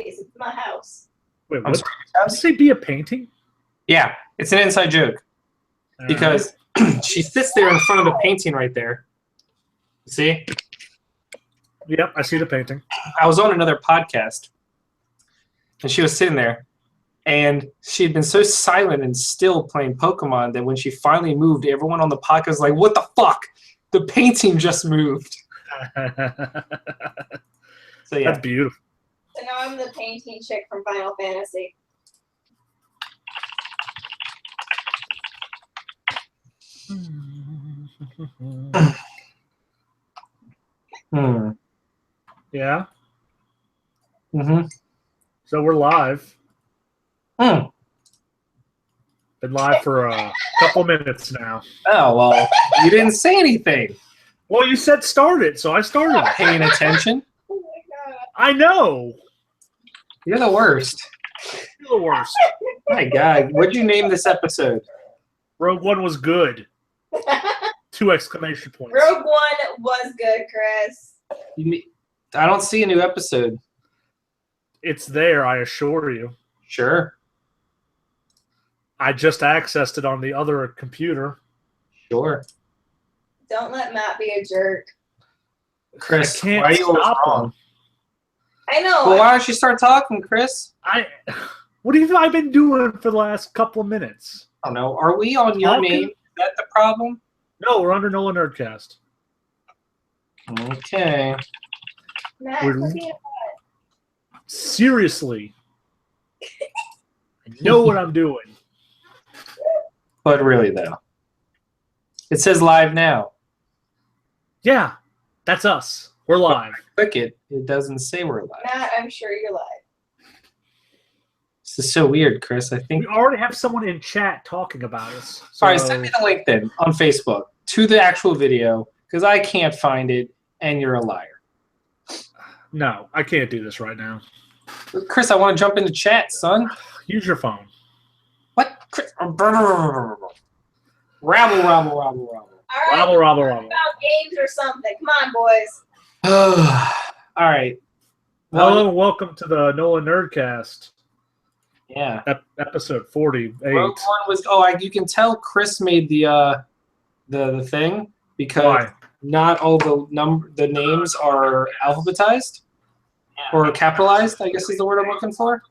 It's my house. Wait, I'm what? sorry. Did you say be a painting? Yeah, it's an inside joke because she sits there in front of the painting right there. See? Yep, I see the painting. I was on another podcast, and she was sitting there, and she had been so silent and still playing Pokemon that when she finally moved, everyone on the podcast was like, "What the fuck? The painting just moved." So yeah, That's beautiful. So now I'm the painting chick from Final Fantasy. Yeah. Mm-hmm. So we're live. Hmm. Been live for a couple minutes now. Oh well, you didn't say anything. Well, you said start it, so I started Not it. paying attention. Oh my god. I know. You're the worst. You're the worst. My God, what'd you name this episode? Rogue One was good. 2 exclamation points. Rogue One was good, Chris. I don't see a new episode. It's there, I assure you. Sure. I just accessed it on the other computer. Sure. Don't let Matt be a jerk. Chris, I can't why are you always stop wrong? him. I know. Well, why don't you start talking, Chris? What have I been doing for the last couple of minutes? I don't know. Are we on your Talking? name? Is that the problem? No, we're under Nolan Nerdcast. Okay. Matt, we're- quit being Seriously. I know what I'm doing. But really, though. It says live now. Yeah, that's us. We're live. Click it. It doesn't say we're live. Matt, I'm sure you're live. This is so weird, Chris. I think. We already have someone in chat talking about us. All right, send me the link then on Facebook to the actual video because I can't find it and you're a liar. No, I can't do this right now. Chris, I want to jump into chat, son. Use your phone. What? Chris? Rabble, rabble, rabble, rabble. All right. Rabble, rabble, talk rabble. about games or something. Come on, boys. All right. Hello and welcome to the Nolan Nerdcast, Yeah. episode 48. Rogue One was. You can tell Chris made the thing because Why? not all the names are alphabetized or capitalized. I guess is the word I'm looking for.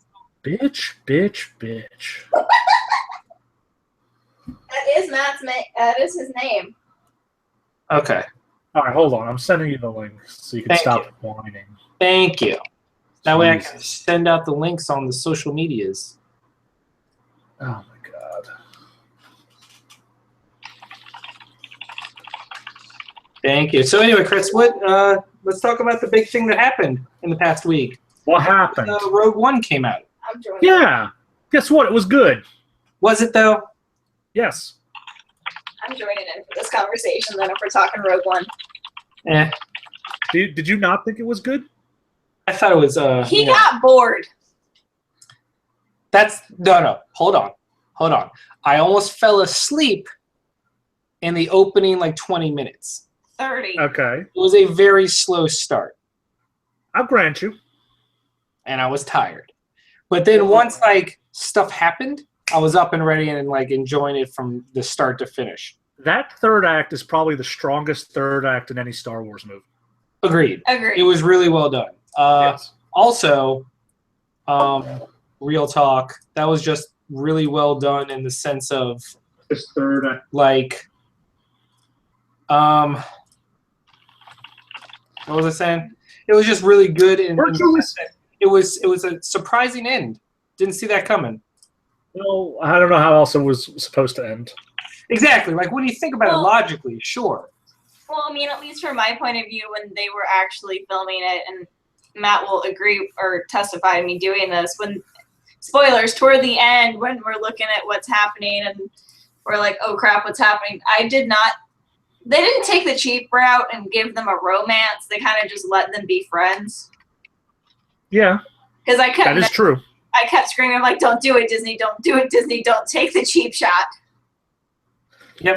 Bitch, bitch, bitch. That is his name. Okay. All right, hold on. I'm sending you the link so you can Thank stop you. whining. Thank you. That way I can Jesus. send out the links on the social medias. Oh my god. Thank you. So anyway, Chris, let's talk about the big thing that happened in the past week. What happened? Rogue One came out. I'm joining. Yeah. Guess what? It was good. Was it though? Yes. I'm joining in for this conversation then if we're talking Rogue One. Eh. Did you not think it was good? I thought it was He got bored. No. Hold on. I almost fell asleep in the opening 20 minutes. 30. Okay. It was a very slow start. I'll grant you. And I was tired. But then once stuff happened, I was up and ready and enjoying it from the start to finish. That third act is probably the strongest third act in any Star Wars movie. Agreed. Agreed. It was really well done. Yes. Also, real talk, that was just really well done in the sense of This third act. what was I saying? It was just really good and it was a surprising end. Didn't see that coming. Well, I don't know how else it was supposed to end. Exactly. When you think about it Well- logically, sure. Well, I mean, at least from my point of view, when they were actually filming it, and Matt will agree or testify to me doing this, when spoilers toward the end, when we're looking at what's happening and we're like, oh crap, what's happening? They didn't take the cheap route and give them a romance. They kind of just let them be friends. Yeah, Because that is true. I kept screaming don't do it, Disney, don't do it, Disney, don't take the cheap shot.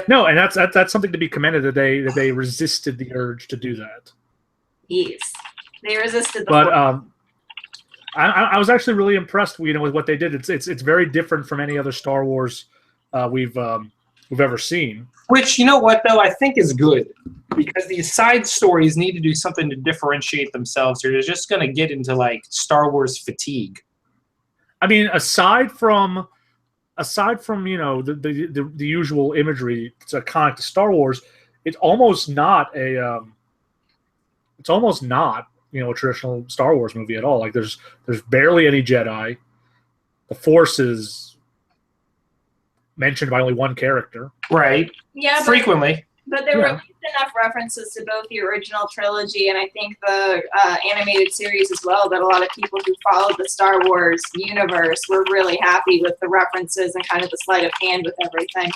No, and that's something to be commended that they resisted the urge to do that. Yes. They resisted the But I was actually really impressed, with what they did. It's very different from any other Star Wars we've ever seen. Which, you know what, though, I think is good. Because these side stories need to do something to differentiate themselves, or they're just going to get into, like, Star Wars fatigue. I mean, aside from the usual imagery that's iconic to Star Wars, it's almost not a traditional Star Wars movie at all. Like there's barely any Jedi. The Force is mentioned by only one character. Right. Yeah. Frequently. But there were at least enough references to both the original trilogy and I think the animated series as well that a lot of people who followed the Star Wars universe were really happy with the references and kind of the sleight of hand with everything.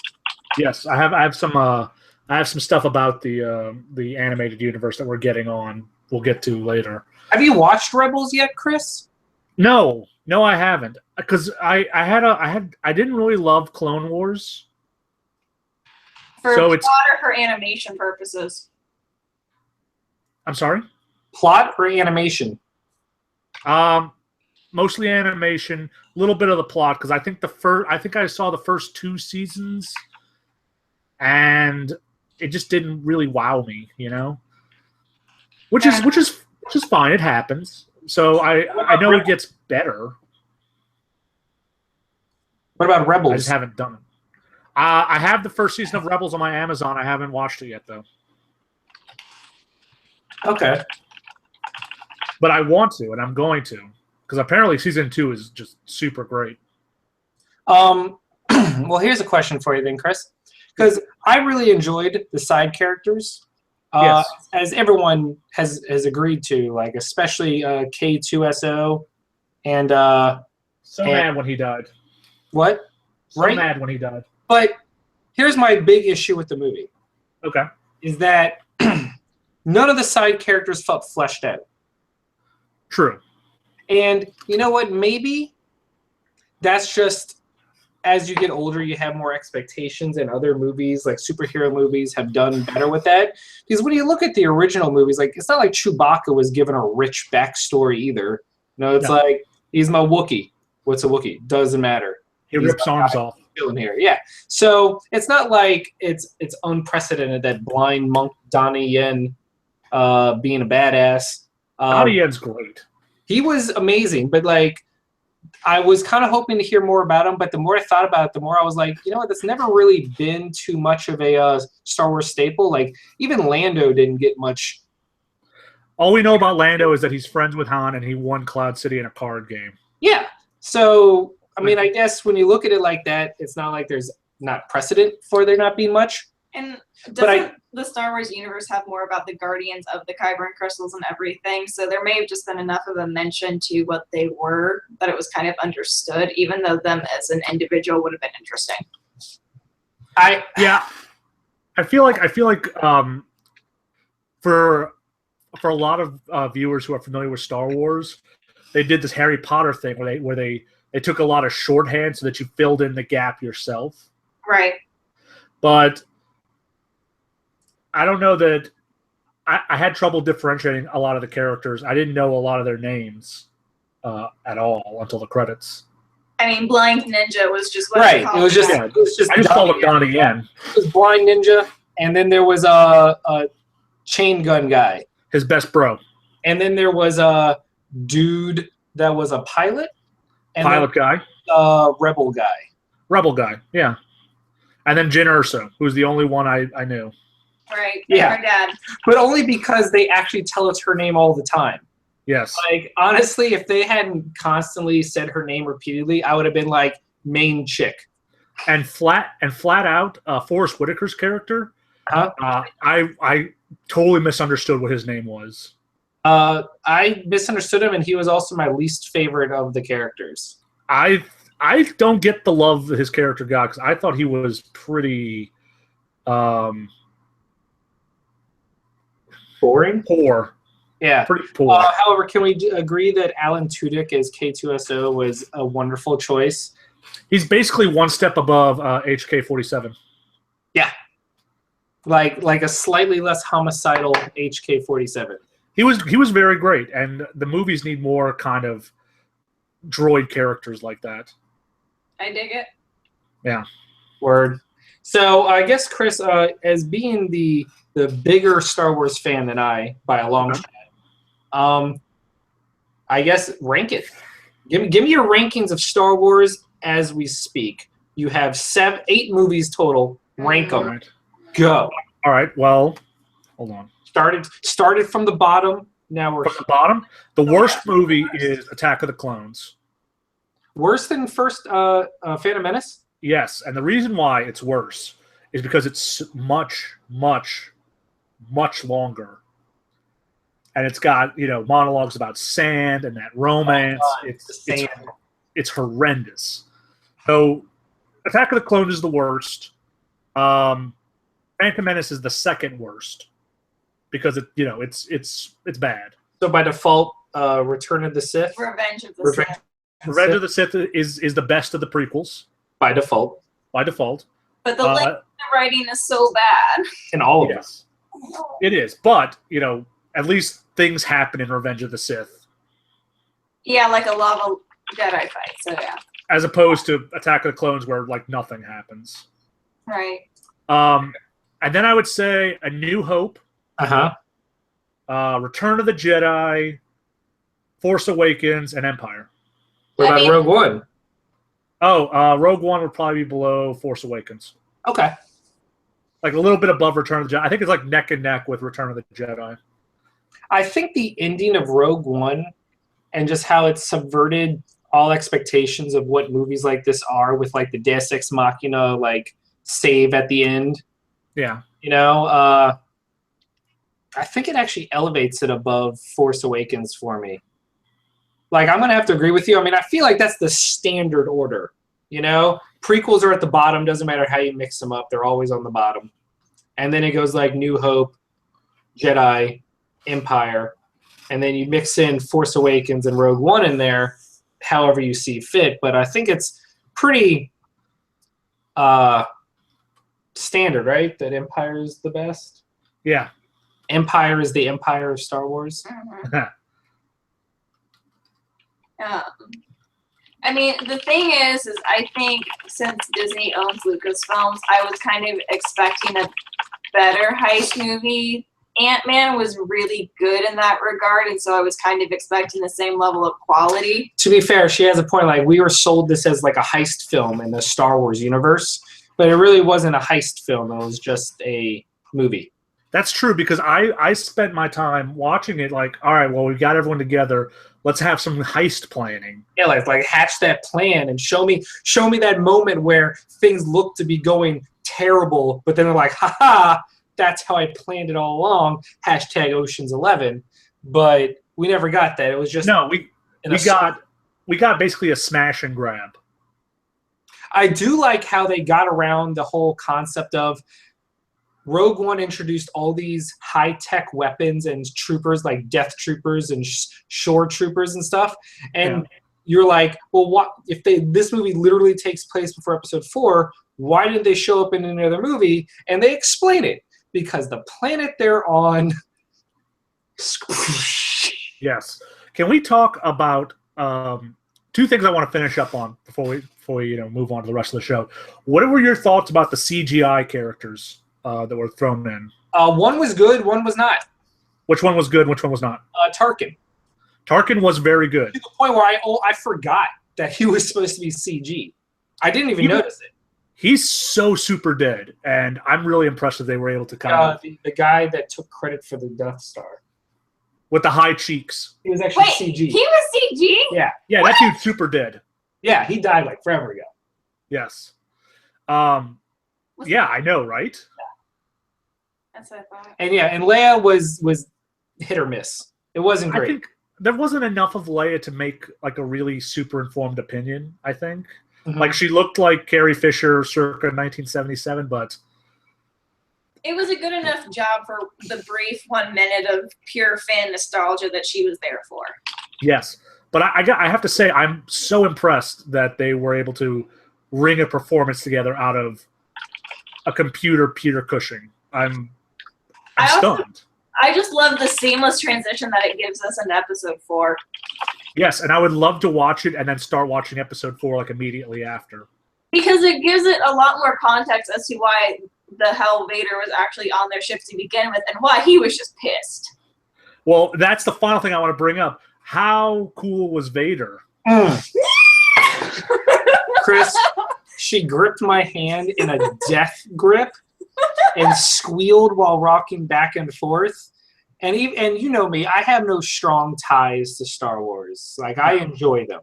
Yes, I have some stuff about the animated universe that we're getting on. We'll get to later. Have you watched Rebels yet, Chris? No, I haven't, because I didn't really love Clone Wars. For So plot it's- or for animation purposes? I'm sorry. Plot or animation? Mostly animation, a little bit of the plot, because I think I saw the first 2 seasons, and it just didn't really wow me, Which is fine. It happens. So I know it gets better. What about Rebels? I just haven't done it. I have the first season of Rebels on my Amazon. I haven't watched it yet, though. Okay. But I want to, and I'm going to, because apparently season 2 is just super great. Well, here's a question for you then, Chris. Because I really enjoyed the side characters. Yes. As everyone has agreed to, like especially K2SO and Mad when he died. What? So mad when he died. But here's my big issue with the movie. Okay. Is that none of the side characters felt fleshed out. True. And you know what? Maybe that's just as you get older, you have more expectations, and other movies, like superhero movies, have done better with that. Because when you look at the original movies, like it's not like Chewbacca was given a rich backstory either. It's like, he's my Wookiee. What's a Wookiee? Doesn't matter. He rips arms off. In here, yeah. So it's not like it's unprecedented that blind monk Donnie Yen being a badass. Donnie Yen's great. He was amazing, but like I was kind of hoping to hear more about him. But the more I thought about it, the more I was like, you know what? That's never really been too much of a Star Wars staple. Like even Lando didn't get much. All we know about Lando is that he's friends with Han and he won Cloud City in a card game. Yeah. So I mean, I guess when you look at it like that, it's not like there's not precedent for there not being much. And doesn't the Star Wars universe have more about the Guardians of the Kyber crystals and everything? So there may have just been enough of a mention to what they were that it was kind of understood, even though them as an individual would have been interesting. I feel like for a lot of viewers who are familiar with Star Wars, they did this Harry Potter thing where they took a lot of shorthand so that you filled in the gap yourself. Right. But I don't know that I had trouble differentiating a lot of the characters. I didn't know a lot of their names at all until the credits. I mean, Blind Ninja was just what right. I It was just I just called him Donnie Yen. It was Blind Ninja, and then there was a chain gun guy. His best bro. And then there was a dude that was a pilot. And Pilot guy. Rebel guy. Rebel guy, yeah. And then Jyn Erso, who's the only one I knew. Right. Yeah. Her dad. But only because they actually tell us her name all the time. Yes. Like, honestly, if they hadn't constantly said her name repeatedly, I would have been like, main chick. And flat out, Forrest Whitaker's character, I totally misunderstood what his name was. I misunderstood him, and he was also my least favorite of the characters. I don't get the love that his character got, because I thought he was pretty boring. Poor. Yeah. Pretty poor. However, can we agree that Alan Tudyk as K2SO was a wonderful choice? He's basically one step above HK-47. Yeah. Like a slightly less homicidal HK-47. He was very great, and the movies need more kind of droid characters like that. I dig it. Word. So I guess Chris, as being the bigger Star Wars fan than I by a long shot, I guess rank it. Give me your rankings of Star Wars as we speak. You have 8 movies total. Rank them. All right. Go. All right. Well, hold on. Started from the bottom. Now we're From the bottom, the worst movie is Attack of the Clones. worse than first Phantom Menace. Yes, and the reason why it's worse is because it's much, much, much longer. And it's got, monologues about sand and that romance. It's horrendous. So Attack of the Clones is the worst. Phantom Menace is the second worst because it's bad. So by default, Return of the Sith. Revenge of the Sith. Revenge of the Sith is the best of the prequels By default. by default. But the writing is so bad. In all of Yes, it is. But at least things happen in Revenge of the Sith, Yeah, like a lava Jedi fight. So yeah, as opposed to Attack of the Clones, where nothing happens. right. And then I would say A New Hope, Return of the Jedi, Force Awakens, and Empire. What about Rogue One? Oh, Rogue One would probably be below Force Awakens. Okay. Like a little bit above Return of the Jedi. I think it's like neck and neck with Return of the Jedi. I think the ending of Rogue One and just how it subverted all expectations of what movies like this are, with like the Deus Ex Machina save at the end. Yeah. I think it actually elevates it above Force Awakens for me. I'm going to have to agree with you. I mean, I feel like that's the standard order. Prequels are at the bottom. Doesn't matter how you mix them up. They're always on the bottom. And then it goes New Hope, Jedi, Empire. And then you mix in Force Awakens and Rogue One in there, however you see fit. But I think it's pretty standard, right? That Empire is the best? Yeah. Empire is the Empire of Star Wars. Mm-hmm. I mean, the thing is I think since Disney owns Lucasfilms, I was kind of expecting a better heist movie. Ant-Man was really good in that regard, and so I was kind of expecting the same level of quality. To be fair, she has a point. We were sold this as a heist film in the Star Wars universe, but it really wasn't a heist film. It was just a movie. That's true, because I spent my time watching it all right, well, we've got everyone together. Let's have some heist planning. Yeah, hatch that plan and show me that moment where things look to be going terrible, but then they're like, haha, that's how I planned it all along. Hashtag Ocean's 11. But we never got that. It was just we got basically a smash and grab. I do like how they got around the whole concept of Rogue One introduced all these high-tech weapons and troopers like Death Troopers and Shore Troopers and stuff. And you're like, well, what if this movie literally takes place before Episode 4? Why didn't they show up in another movie? And they explain it. Because the planet they're on. Yes. Can we talk about two things I want to finish up on before we move on to the rest of the show? What were your thoughts about the CGI characters that were thrown in? One was good, one was not. Which one was good? Which one was not? Tarkin. Tarkin was very good. To the point where I forgot that he was supposed to be CG. I didn't even notice it. He's so super dead, and I'm really impressed that they were able to the guy that took credit for the Death Star. With the high cheeks. He was actually CG. He was CG? Yeah. Yeah, that dude's super dead. Yeah, he died forever ago. Yes. Yeah, I know, right? That's what I thought. And Leia was hit or miss. It wasn't great. I think there wasn't enough of Leia to make a really super informed opinion, I think. Mm-hmm. She looked like Carrie Fisher circa 1977, but it was a good enough job for the brief 1 minute of pure fan nostalgia that she was there for. Yes, but I have to say I'm so impressed that they were able to wring a performance together out of a computer Peter Cushing. I'm stunned. I just love the seamless transition that it gives us in Episode 4. Yes, and I would love to watch it and then start watching episode 4 like immediately after. Because it gives it a lot more context as to why the hell Vader was actually on their ship to begin with and why he was just pissed. Well, that's the final thing I want to bring up. How cool was Vader? Chris, she gripped my hand in a death grip and squealed while rocking back and forth. And you know me, I have no strong ties to Star Wars. Like, I enjoy them.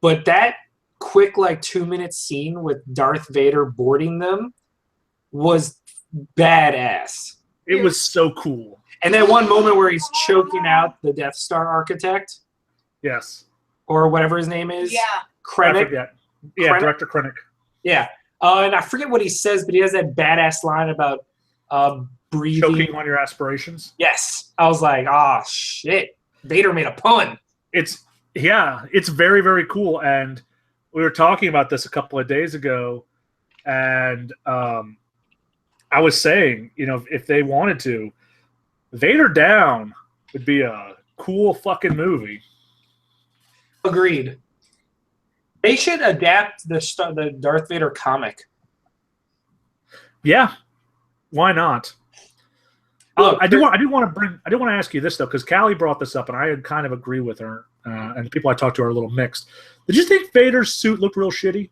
But that quick, 2-minute scene with Darth Vader boarding them was badass. It was so cool. And that one moment where he's choking out the Death Star architect, Yes. or whatever his name is. Yeah. I Krennic. forget. Yeah, Krennic? Director Krennic. Yeah. And I forget what he says, but he has that badass line about breathing. Choking on your aspirations. Yes. I was like, oh, shit. Vader made a pun. It's very, very cool. And we were talking about this a couple of days ago, and I was saying, if they wanted to, Vader Down would be a cool fucking movie. Agreed. They should adapt the Darth Vader comic. Yeah, why not? Look, I do want to ask you this though, because Callie brought this up, and I kind of agree with her. And the people I talked to are a little mixed. Did you think Vader's suit looked real shitty?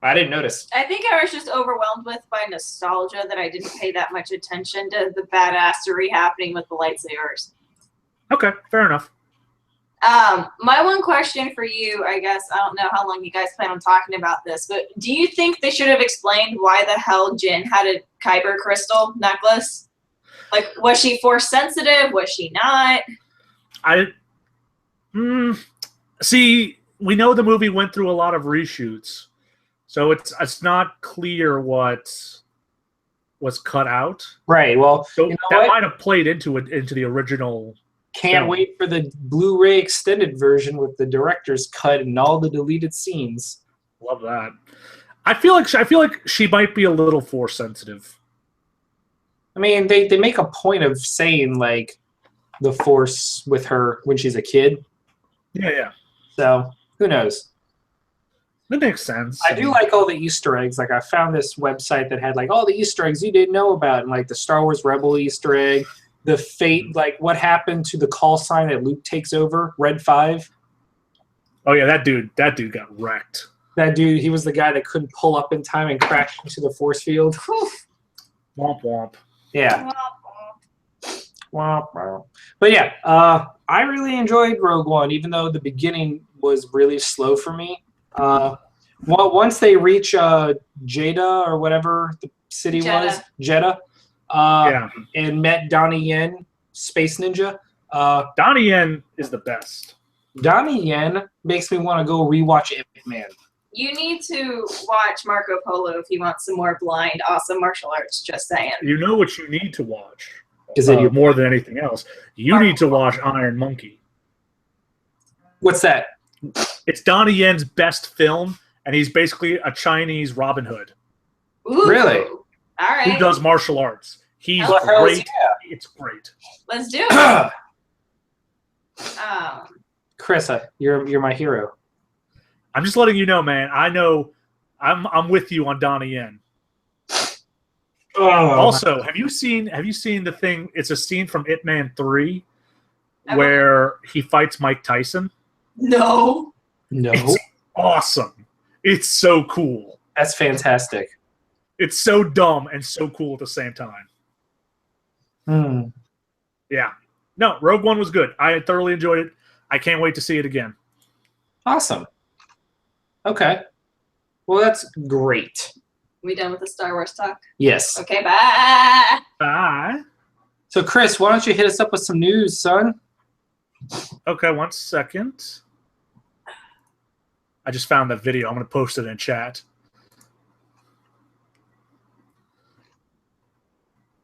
I didn't notice. I think I was just overwhelmed by nostalgia that I didn't pay that much attention to the badassery happening with the lightsabers. Okay, fair enough. My one question for you, I guess, I don't know how long you guys plan on talking about this, but do you think they should have explained why the hell Jyn had a Kyber crystal necklace? Like, was she force sensitive? Was she not? See, we know the movie went through a lot of reshoots, so it's not clear what was cut out. Right. Well, So you know that what? might have played into the original. Can't film. wait for the Blu-ray extended version with the director's cut and all the deleted scenes. Love that. I feel like she might be a little force sensitive. I mean, they make a point of saying the Force with her when she's a kid. Yeah. So who knows? That makes sense. I do like all the Easter eggs. Like, I found this website that had all the Easter eggs you didn't know about, and the Star Wars Rebel Easter egg, the fate, what happened to the call sign that Luke takes over, Red 5. Oh yeah, that dude got wrecked. That dude, he was the guy that couldn't pull up in time and crashed into the force field. Womp womp. Yeah. But yeah, I really enjoyed Rogue One, even though the beginning was really slow for me. Once they reach Jeddah or whatever the city was, Jeddah, and met Donnie Yen, Space Ninja. Donnie Yen is the best. Donnie Yen makes me want to go rewatch Ip Man. You need to watch Marco Polo if you want some more blind, awesome martial arts, just saying. You know what you need to watch? Is it more than anything else? You need to watch Iron Monkey. What's that? It's Donnie Yen's best film, and he's basically a Chinese Robin Hood. Ooh. Really? All right. Who does martial arts. He's Well, hell great. yeah. It's great. Let's do it. Chris, you're my hero. I'm just letting you know, man. I know I'm with you on Donnie Yen. Oh. Also, have you seen the thing? It's a scene from Ip Man 3 where he fights Mike Tyson. No. No. It's awesome. It's so cool. That's fantastic. It's so dumb and so cool at the same time. Yeah. No, Rogue One was good. I thoroughly enjoyed it. I can't wait to see it again. Awesome. Okay. Well, that's great. We done with the Star Wars talk? Yes. Okay, bye. Bye. So, Chris, why don't you hit us up with some news, son? Okay, 1 second. I just found that video. I'm going to post it in chat.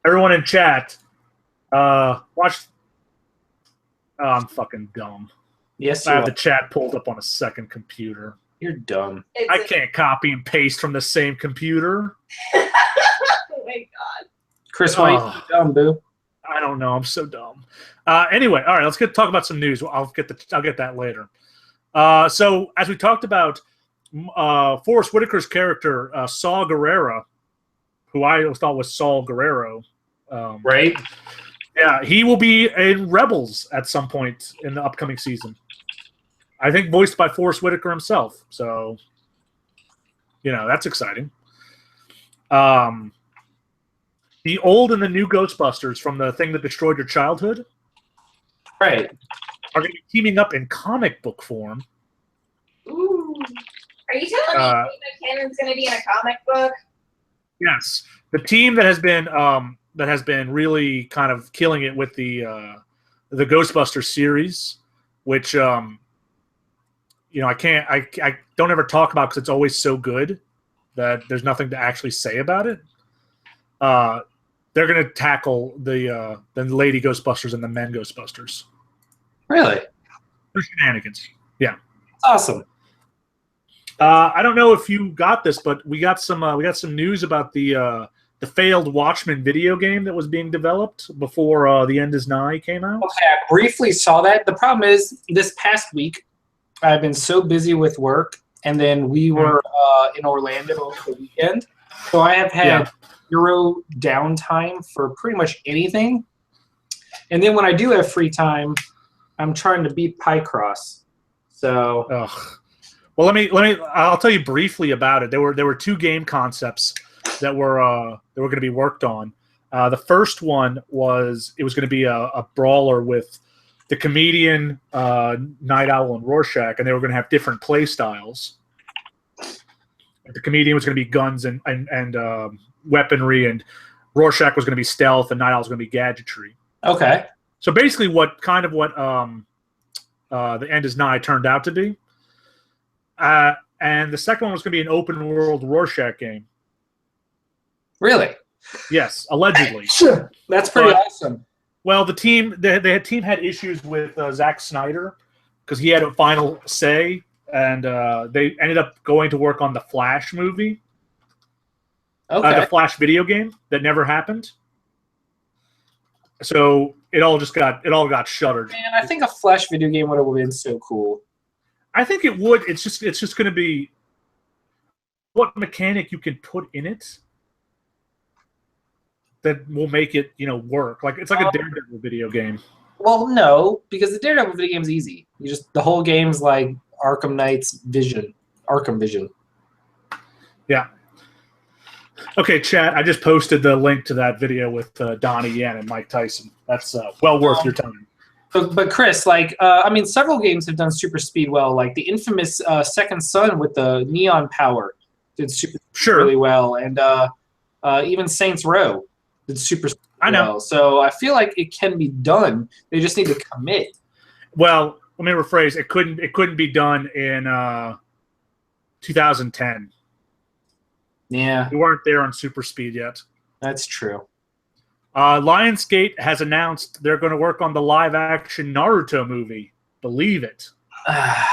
Everyone in chat, watch. Oh, I'm fucking dumb. Yes, I you have are. the chat pulled up on a second computer. You're dumb. I can't copy and paste from the same computer. Oh my god. Chris, why are you Oh. so dumb, boo? I don't know. I'm so dumb. Anyway, all right. Let's talk about some news. I'll get that later. So as we talked about, Forrest Whitaker's character, Saul Guerrero, who I always thought was Saul Guerrero, Right? yeah, he will be in Rebels at some point in the upcoming season. I think voiced by Forrest Whitaker himself. So, that's exciting. The old and the new Ghostbusters from the thing that destroyed your childhood Right. are going to be teaming up in comic book form. Ooh. Are you telling me Kate McKinnon's going to be in a comic book? Yes, the team that has been really kind of killing it with the Ghostbusters series, which I don't ever talk about because it's always so good that there's nothing to actually say about it. They're going to tackle the Lady Ghostbusters and the Men Ghostbusters. Really? They're shenanigans. Yeah. Awesome. I don't know if you got this, but we got some news about the failed Watchmen video game that was being developed before The End Is Nigh came out. Okay, I briefly saw that. The problem is, this past week, I've been so busy with work, and then we were in Orlando over the weekend, so I have had zero downtime for pretty much anything. And then when I do have free time, I'm trying to beat Picross. So. Ugh. Well, I'll tell you briefly about it. There were two game concepts that were going to be worked on. The first one was going to be a brawler with the comedian, Night Owl, and Rorschach, and they were going to have different play styles. The comedian was going to be guns and weaponry, and Rorschach was going to be stealth, and Night Owl was going to be gadgetry. Okay. So basically, what The End Is Nigh turned out to be. And the second one was going to be an open world Rorschach game. Really? Yes, allegedly. That's pretty awesome. Well, the team had issues with Zack Snyder because he had a final say, and they ended up going to work on the Flash movie. Okay. The Flash video game that never happened. So it all got shuttered. Man, I think a Flash video game would have been so cool. I think it would. It's just going to be what mechanic you can put in it that will make it work. Like it's like a Daredevil video game. Well, no, because the Daredevil video game is easy. The whole game's like Arkham Vision. Yeah. Okay, chat. I just posted the link to that video with Donnie Yen and Mike Tyson. That's well worth your time. But Chris, several games have done super speed well. Like the infamous Second Son with the neon power did super really well, and even Saints Row did super speed well. So I feel like it can be done. They just need to commit. Well, let me rephrase. It couldn't be done in 2010. Yeah, we weren't there on super speed yet. That's true. Lionsgate has announced they're going to work on the live-action Naruto movie. Believe it. I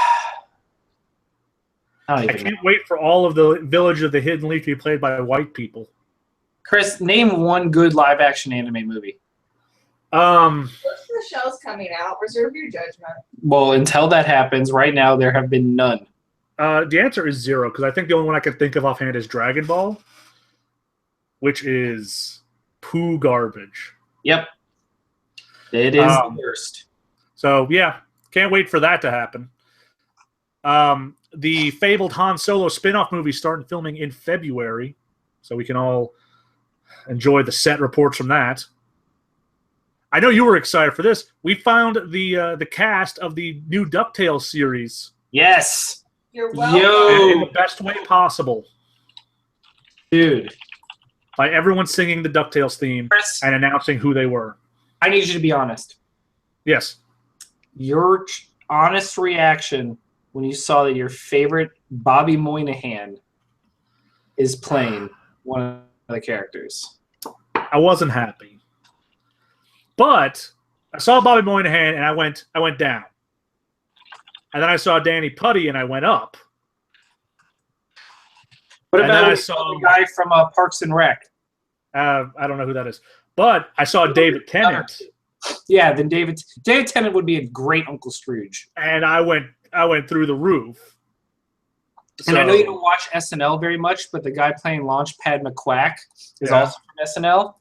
can't wait for all of the Village of the Hidden Leaf to be played by white people. Chris, name one good live-action anime movie. Most of the show's coming out. Reserve your judgment. Well, until that happens, right now there have been none. The answer is zero, because I think the only one I can think of offhand is Dragon Ball, which is poo garbage. Yep. It is the worst. So, yeah, can't wait for that to happen. The fabled Han Solo spin-off movie starting filming in February, so we can all enjoy the set reports from that. I know you were excited for this. We found the cast of the new DuckTales series. Yes. You're welcome. Yo. In the best way possible. Dude. By everyone singing the DuckTales theme Chris, and announcing who they were. I need you to be honest. Yes. Your honest reaction when you saw that your favorite Bobby Moynihan is playing one of the characters. I wasn't happy. But I saw Bobby Moynihan and I went down. And then I saw Danny Putty and I went up. What And about then I the saw guy from Parks and Rec? I don't know who that is. But I saw David Tennant, Yeah, then David Tennant would be a great Uncle Scrooge. and I went through the roof. And I know So- you don't watch SNL very much, but the guy playing Launchpad McQuack is Yeah. also from SNL.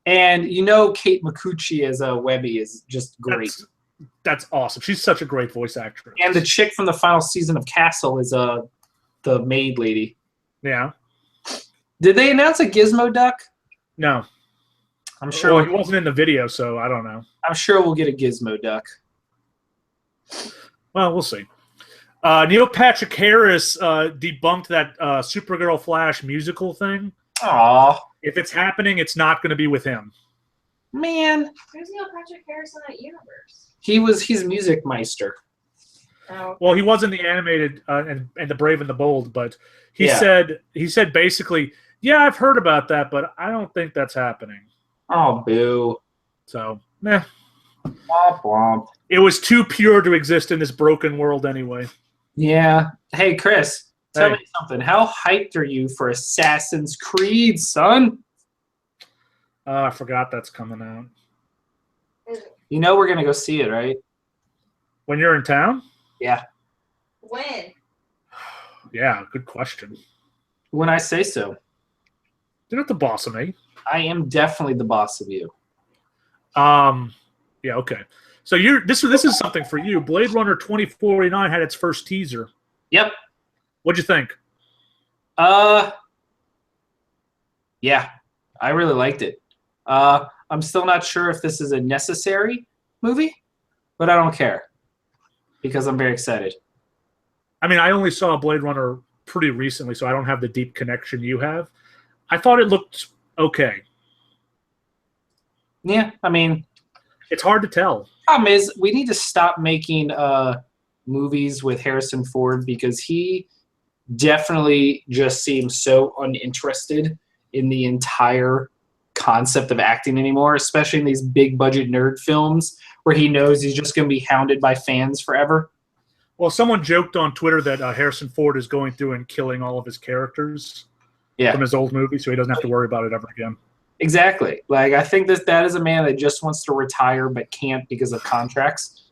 And you know Kate Micucci as a Webby is just great. That's awesome. She's such a great voice actress. And the chick from the final season of Castle is the maid lady. yeah, Did they announce a Gizmo duck? no, I'm sure. well, he wasn't in the video, so I don't know. I'm sure we'll get a Gizmo duck. Well, we'll see. Neil Patrick Harris debunked that Supergirl Flash musical thing. Aw, If it's happening, it's not going to be with him. man. Who's Neil Patrick Harris in that universe? He's Music Meister. Oh, Well, he was in the animated and the Brave and the Bold, but he Yeah. said basically, yeah, I've heard about that, but I don't think that's happening. Oh, boo. So, meh. Womp womp. It was too pure to exist in this broken world anyway. Yeah. Hey, Chris, tell Hey. me something. How hyped are you for Assassin's Creed, son? I forgot that's coming out. You know we're going to go see it, right? When you're in town? Yeah. when? Yeah, good question. When I say so. You're not the boss of me. I am definitely the boss of you. Yeah, okay. So this is something for you. Blade Runner 2049 had its first teaser. Yep. What'd you think? Yeah, I really liked it. I'm still not sure if this is a necessary movie, but I don't care because I'm very excited. I mean, I only saw Blade Runner pretty recently, so I don't have the deep connection you have. I thought it looked okay. Yeah, I mean, It's hard to tell. problem is we need to stop making movies with Harrison Ford because he definitely just seems so uninterested in the entire concept of acting anymore, especially in these big budget nerd films where he knows he's just going to be hounded by fans forever. Well, someone joked on Twitter that Harrison Ford is going through and killing all of his characters Yeah. from his old movie, so he doesn't have to worry about it ever again. Exactly. Like I think that is a man that just wants to retire but can't because of contracts.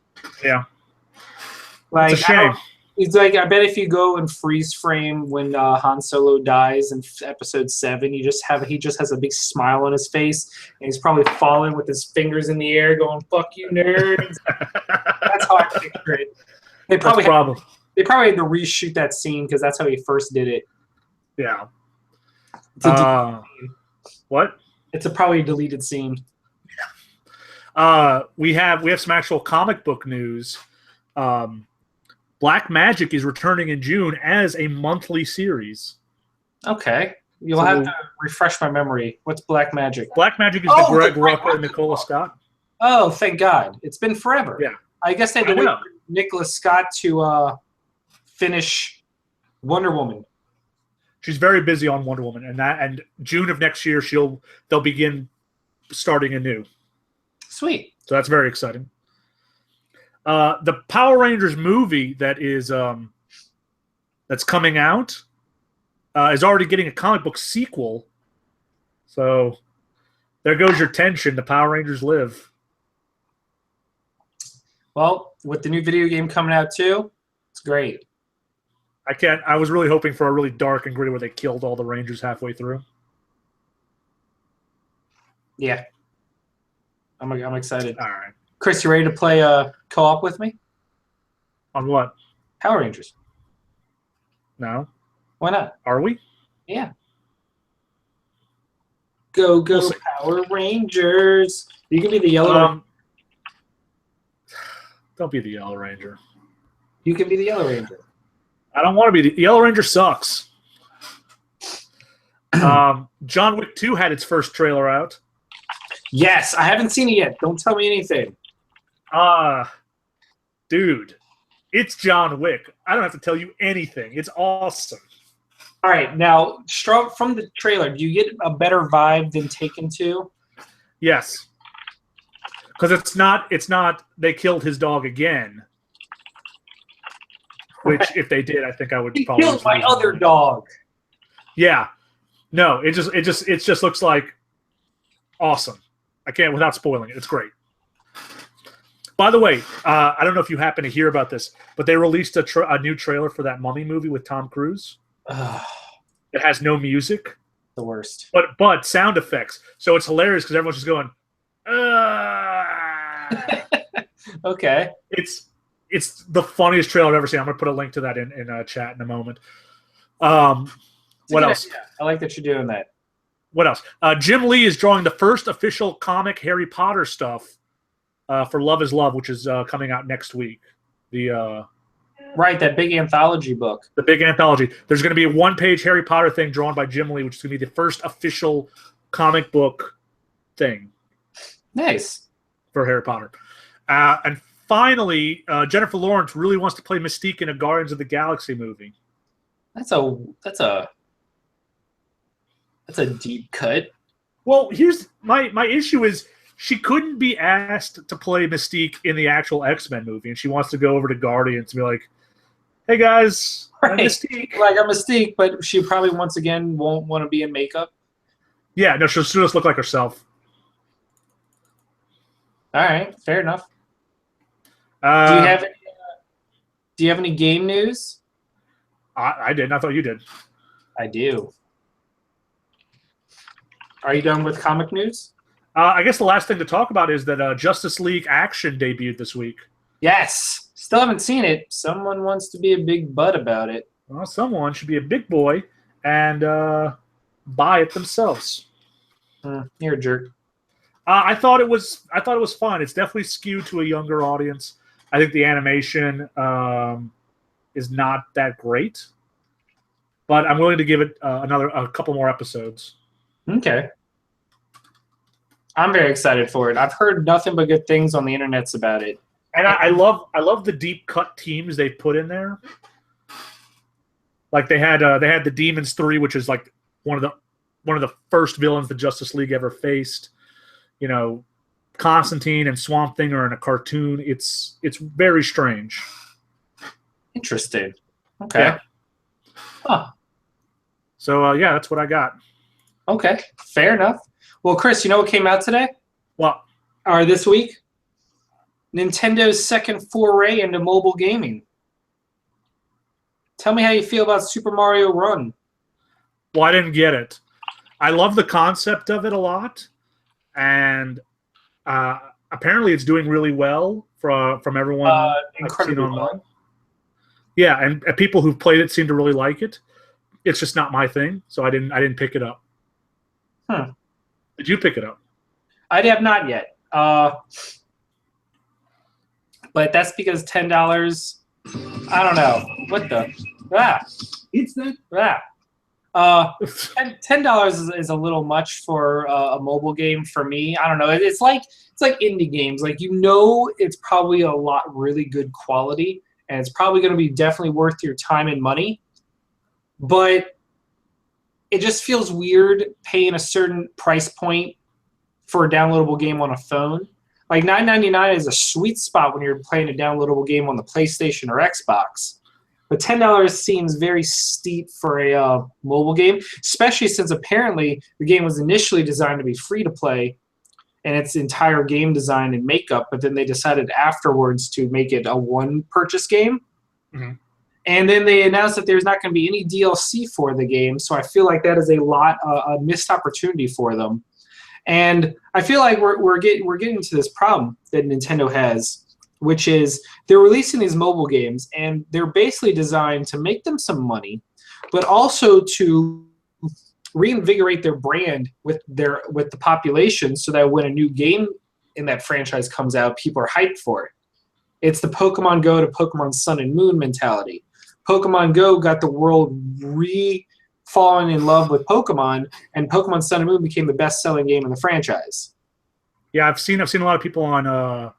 Yeah. Like It's a shame. It's like I bet if you go and freeze frame when Han Solo dies in episode 7, he just has a big smile on his face and he's probably falling with his fingers in the air going "fuck you nerds." That's how I picture it. They That's probably problem. had to reshoot that scene because that's how he first did it. Yeah. It's a, What? it's a probably deleted scene. We have some actual comic book news. Black Magic is returning in June as a monthly series. Okay, you'll So have to refresh my memory. What's Black Magic? Black Magic is Oh, the Greg the Greg Rucka and Nicola Scott. Oh, thank God! It's been forever. Yeah. I guess they had I to wait know. for Nicholas Scott to finish Wonder Woman. She's very busy on Wonder Woman, and June of next year they'll begin starting anew. Sweet. So that's very exciting. The Power Rangers movie that is that's coming out is already getting a comic book sequel. So there goes your tension. The Power Rangers live. Well, with the new video game coming out too, it's great. I was really hoping for a really dark and gritty where they killed all the Rangers halfway through. Yeah. I'm excited. All right. Chris, you ready to play co-op with me? On what? Power Rangers. No. Why not? Are we? Yeah. Go We'll see. Power Rangers! You can be the yellow. Don't be the Yellow Ranger. You can be the Yellow Ranger. I don't want to be the Yellow Ranger sucks. John Wick 2 had its first trailer out. Yes, I haven't seen it yet. Don't tell me anything. Dude, it's John Wick. I don't have to tell you anything. It's awesome. All right, now from the trailer, do you get a better vibe than Taken 2? Yes. Because it's not they killed his dog again. Which if they did, I think I would He probably killed my lose other money. dog. Yeah. No, it just looks like Awesome. I can't without spoiling it. It's great. By the way, I don't know if you happen to hear about this, but they released a new trailer for that Mummy movie with Tom Cruise. It has no music. The worst. But sound effects. So it's hilarious because everyone's just going, Okay. It's the funniest trailer I've ever seen. I'm going to put a link to that in chat in a moment. What else? Idea. I like that you're doing that. What else? Jim Lee is drawing the first official comic Harry Potter stuff for Love is Love, which is coming out next week. Right, that big anthology book. The big anthology. There's going to be a one-page Harry Potter thing drawn by Jim Lee, which is going to be the first official comic book thing. Nice. For Harry Potter. And finally, Jennifer Lawrence really wants to play Mystique in a Guardians of the Galaxy movie. That's a deep cut. Well, here's my issue is she couldn't be asked to play Mystique in the actual X-Men movie, and she wants to go over to Guardians and be like, hey guys, I'm Mystique. Like I'm Mystique, but she probably once again won't want to be in makeup. Yeah, no, she'll just look like herself. All right, fair enough. Do you have any game news? I didn't. I thought you did. I do. Are you done with comic news? I guess the last thing to talk about is that Justice League Action debuted this week. Yes. Still haven't seen it. Someone wants to be a big butt about it. Well, someone should be a big boy and buy it themselves. You're a jerk. I thought it was fun. It's definitely skewed to a younger audience. I think the animation is not that great, but I'm willing to give it a couple more episodes. Okay. I'm very excited for it. I've heard nothing but good things on the internets about it. And I love the deep cut teams they put in there. Like they had the Demons 3, which is like one of the first villains the Justice League ever faced. You know, Constantine and Swamp Thing are in a cartoon. It's very strange. Interesting. Okay. Yeah. Huh. So yeah, that's what I got. Okay. Fair enough. Well, Chris, you know what came out today? What? Or this week? Nintendo's second foray into mobile gaming. Tell me how you feel about Super Mario Run. Well, I didn't get it. I love the concept of it a lot, and apparently it's doing really well from everyone I've seen incredibly online. well. Yeah, and people who've played it seem to really like it. It's just not my thing, so I didn't pick it up. Did you pick it up? I have not yet. But that's because $10. I don't know what the It's that. $10 is a little much for a mobile game for me. I don't know. It's like indie games. Like it's probably a lot really good quality, and it's probably going to be definitely worth your time and money. But it just feels weird paying a certain price point for a downloadable game on a phone. Like $9.99 is a sweet spot when you're playing a downloadable game on the PlayStation or Xbox. But $10 seems very steep for a mobile game, especially since apparently the game was initially designed to be free to play and its entire game design and makeup, but then they decided afterwards to make it a one purchase game. Mm-hmm. And then they announced that there's not going to be any DLC for the game, so I feel like that is a missed opportunity for them. And I feel like we're getting to this problem that Nintendo has, which is they're releasing these mobile games, and they're basically designed to make them some money, but also to reinvigorate their brand with the population, so that when a new game in that franchise comes out, people are hyped for it. It's the Pokemon Go to Pokemon Sun and Moon mentality. Pokemon Go got the world falling in love with Pokemon, and Pokemon Sun and Moon became the best-selling game in the franchise. Yeah, I've seen a lot of people on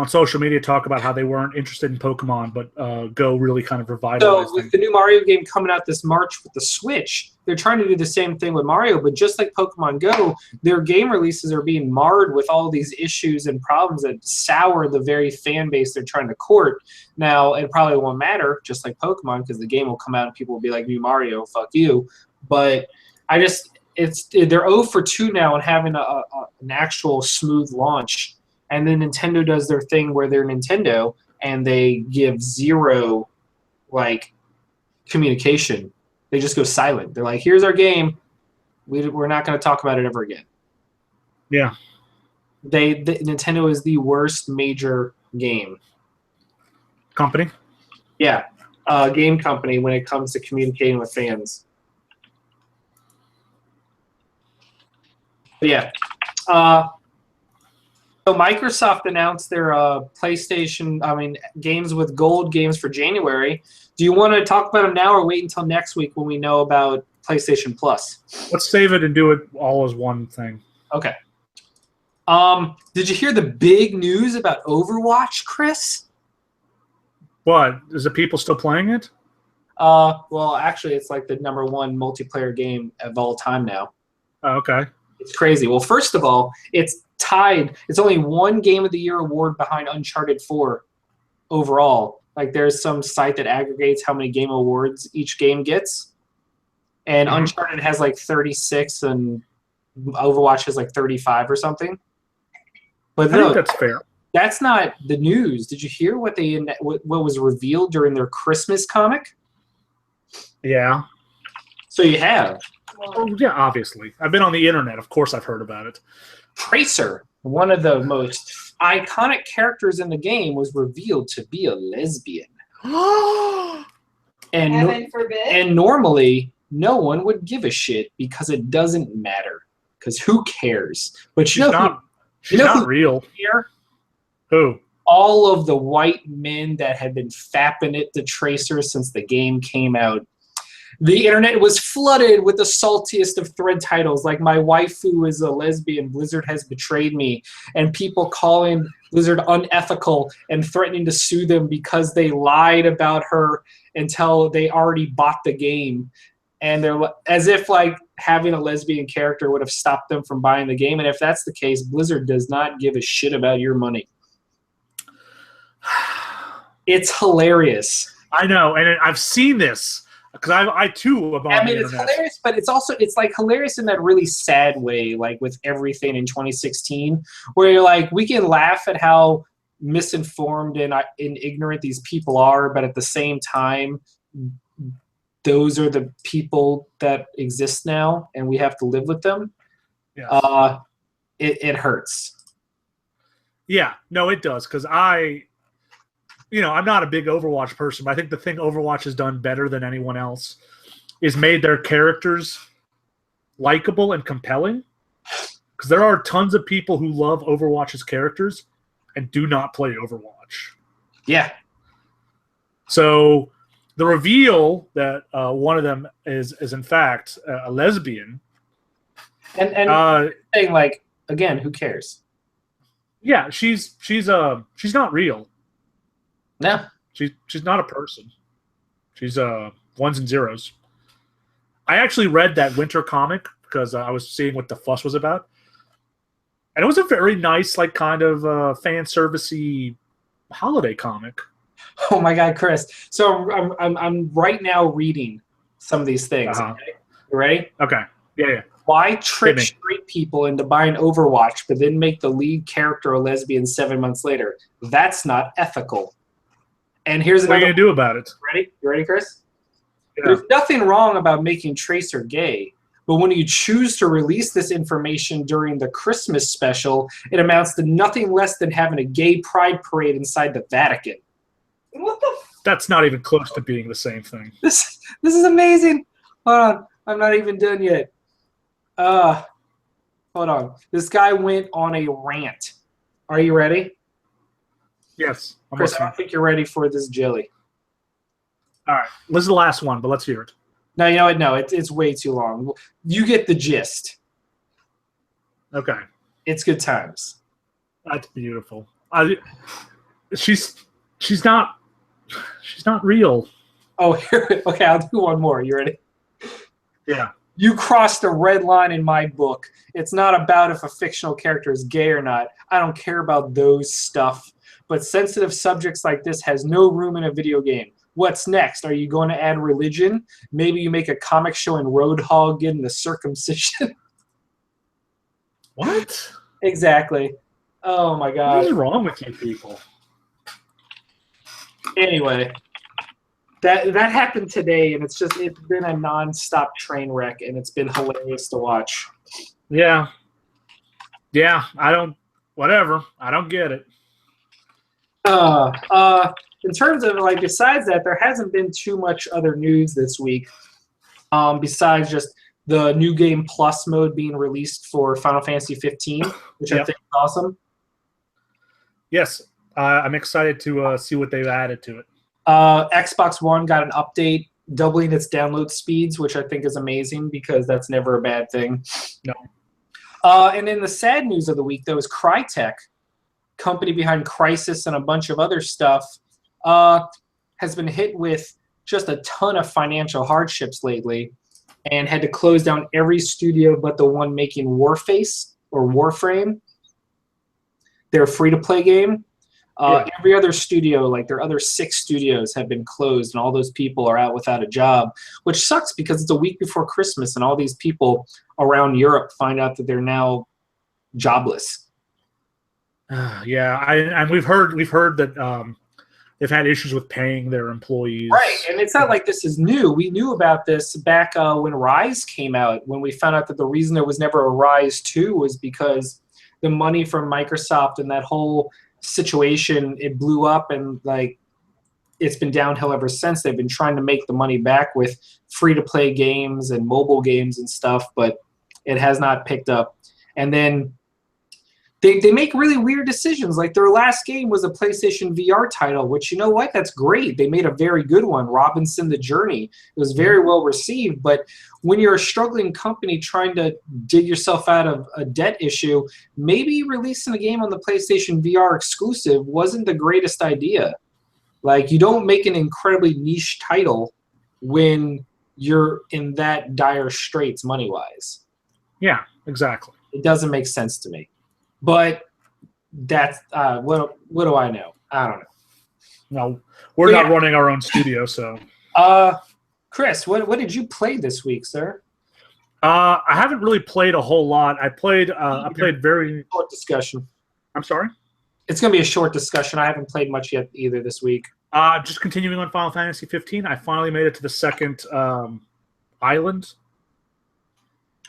social media talk about how they weren't interested in Pokemon, but Go really kind of revitalized. So with the new Mario game coming out this March with the Switch, they're trying to do the same thing with Mario, but just like Pokemon Go, their game releases are being marred with all these issues and problems that sour the very fan base they're trying to court. Now, it probably won't matter, just like Pokemon, because the game will come out and people will be like, new Mario, fuck you. But they're 0 for 2 now and having an actual smooth launch. And then Nintendo does their thing where they're Nintendo and they give zero like communication. They just go silent. They're like, "Here's our game. We're not going to talk about it ever again." Yeah. Nintendo is the worst major game Company. Yeah, game company when it comes to communicating with fans. But yeah. So Microsoft announced their games with gold games for January. Do you want to talk about them now or wait until next week when we know about PlayStation Plus? Let's save it and do it all as one thing. Okay. Did you hear the big news about Overwatch, Chris? What? Is the people still playing it? Well, actually, it's like the #1 multiplayer game of all time now. Oh, okay. It's crazy. Well, first of all, it's tied. It's only one Game of the Year award behind Uncharted 4 overall. Like, there's some site that aggregates how many game awards each game gets. And Uncharted has like 36 and Overwatch has like 35 or something. But I think that's fair. That's not the news. Did you hear what was revealed during their Christmas comic? Yeah. So you have. Oh, yeah, obviously. I've been on the internet. Of course I've heard about it. Tracer, one of the most iconic characters in the game, was revealed to be a lesbian. Heaven forbid. And normally, no one would give a shit because it doesn't matter. Because who cares? But She's not real. Here? Who? All of the white men that had been fapping it to Tracer since the game came out. The internet was flooded with the saltiest of thread titles, like "My waifu is a lesbian, Blizzard has betrayed me," and people calling Blizzard unethical and threatening to sue them because they lied about her until they already bought the game. And they're as if like having a lesbian character would have stopped them from buying the game. And if that's the case, Blizzard does not give a shit about your money. It's hilarious. I know, and I've seen this. Because I too am on the it's internet. hilarious, but it's like hilarious in that really sad way, like with everything in 2016, where you're like, we can laugh at how misinformed and ignorant these people are, but at the same time, those are the people that exist now, and we have to live with them. Yes. It hurts. Yeah, no, it does, because I'm not a big Overwatch person, but I think the thing Overwatch has done better than anyone else is made their characters likable and compelling. Because there are tons of people who love Overwatch's characters and do not play Overwatch. Yeah. So the reveal that one of them is in fact a lesbian. And saying like, again, who cares? Yeah, she's not real. No. She's not a person. She's ones and zeros. I actually read that winter comic because I was seeing what the fuss was about. And it was a very nice, like, kind of fan servicey holiday comic. Oh my God, Chris! So I'm right now reading some of these things. Uh-huh. Okay? You ready? Okay. Yeah. Why trick straight people into buying Overwatch, but then make the lead character a lesbian 7 months later? That's not ethical. And here's another. What are you gonna do about it? Ready? You ready, Chris? Yeah. There's nothing wrong about making Tracer gay, but when you choose to release this information during the Christmas special, it amounts to nothing less than having a gay pride parade inside the Vatican. What the? That's not even close to being the same thing. This is amazing. Hold on, I'm not even done yet. Hold on. This guy went on a rant. Are you ready? Yes. Chris, I don't think you're ready for this jelly. All right. This is the last one, but let's hear it. No, you know what? No, it's way too long. You get the gist. Okay. It's good times. That's beautiful. She's not real. Oh, here. Okay, I'll do one more. You ready? Yeah. You crossed a red line in my book. It's not about if a fictional character is gay or not. I don't care about those stuff. But sensitive subjects like this has no room in a video game. What's next? Are you going to add religion? Maybe you make a comic showing Roadhog getting the circumcision. What? Exactly. Oh my What god. is wrong with you people? Anyway, that happened today, and it's been a nonstop train wreck, and it's been hilarious to watch. Yeah. Yeah, I don't get it. In terms of like, besides that, there hasn't been too much other news this week. Besides just the new game plus mode being released for Final Fantasy 15, which I think is awesome. Yes, I'm excited to see what they've added to it. Xbox One got an update doubling its download speeds, which I think is amazing because that's never a bad thing. No. And then the sad news of the week, though, is Crytek, company behind Crysis and a bunch of other stuff, has been hit with just a ton of financial hardships lately and had to close down every studio but the one making Warface or Warframe, their free-to-play game. Every other studio, like their other 6 studios, have been closed, and all those people are out without a job, which sucks because it's a week before Christmas, and all these people around Europe find out that they're now jobless. And we've heard that they've had issues with paying their employees. Right, and it's not like this is new. We knew about this back when Rise came out, when we found out that the reason there was never a Rise 2 was because the money from Microsoft and that whole situation, it blew up, and like it's been downhill ever since. They've been trying to make the money back with free-to-play games and mobile games and stuff, but it has not picked up. And then they make really weird decisions. Like their last game was a PlayStation VR title, which, you know what? That's great. They made a very good one, Robinson the Journey. It was very well received. But when you're a struggling company trying to dig yourself out of a debt issue, maybe releasing a game on the PlayStation VR exclusive wasn't the greatest idea. Like, you don't make an incredibly niche title when you're in that dire straits money-wise. Yeah, exactly. It doesn't make sense to me. But that's what do I know? I don't know. No, we're not running our own studio, so. Chris, what did you play this week, sir? I haven't really played a whole lot. I played very short discussion. I'm sorry? It's going to be a short discussion. I haven't played much yet either this week. Just continuing on Final Fantasy 15, I finally made it to the second island.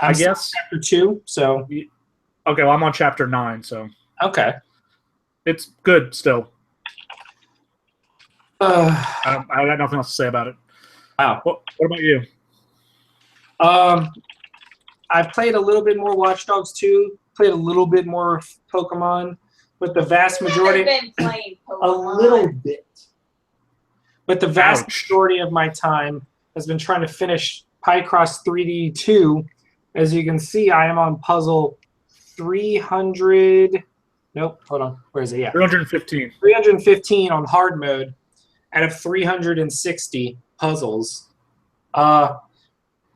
I guess chapter 2, so okay, well, I'm on chapter 9, so okay. It's good still. I got nothing else to say about it. Wow. What about you? I played a little bit more Watch Dogs 2, played a little bit more Pokemon, but the vast majority been playing Pokemon. a little bit. But the vast majority of my time has been trying to finish Picross 3D 2. As you can see, I am on puzzle 300. Nope, hold on. Where is it? Yeah. 315. 315 on hard mode out of 360 puzzles.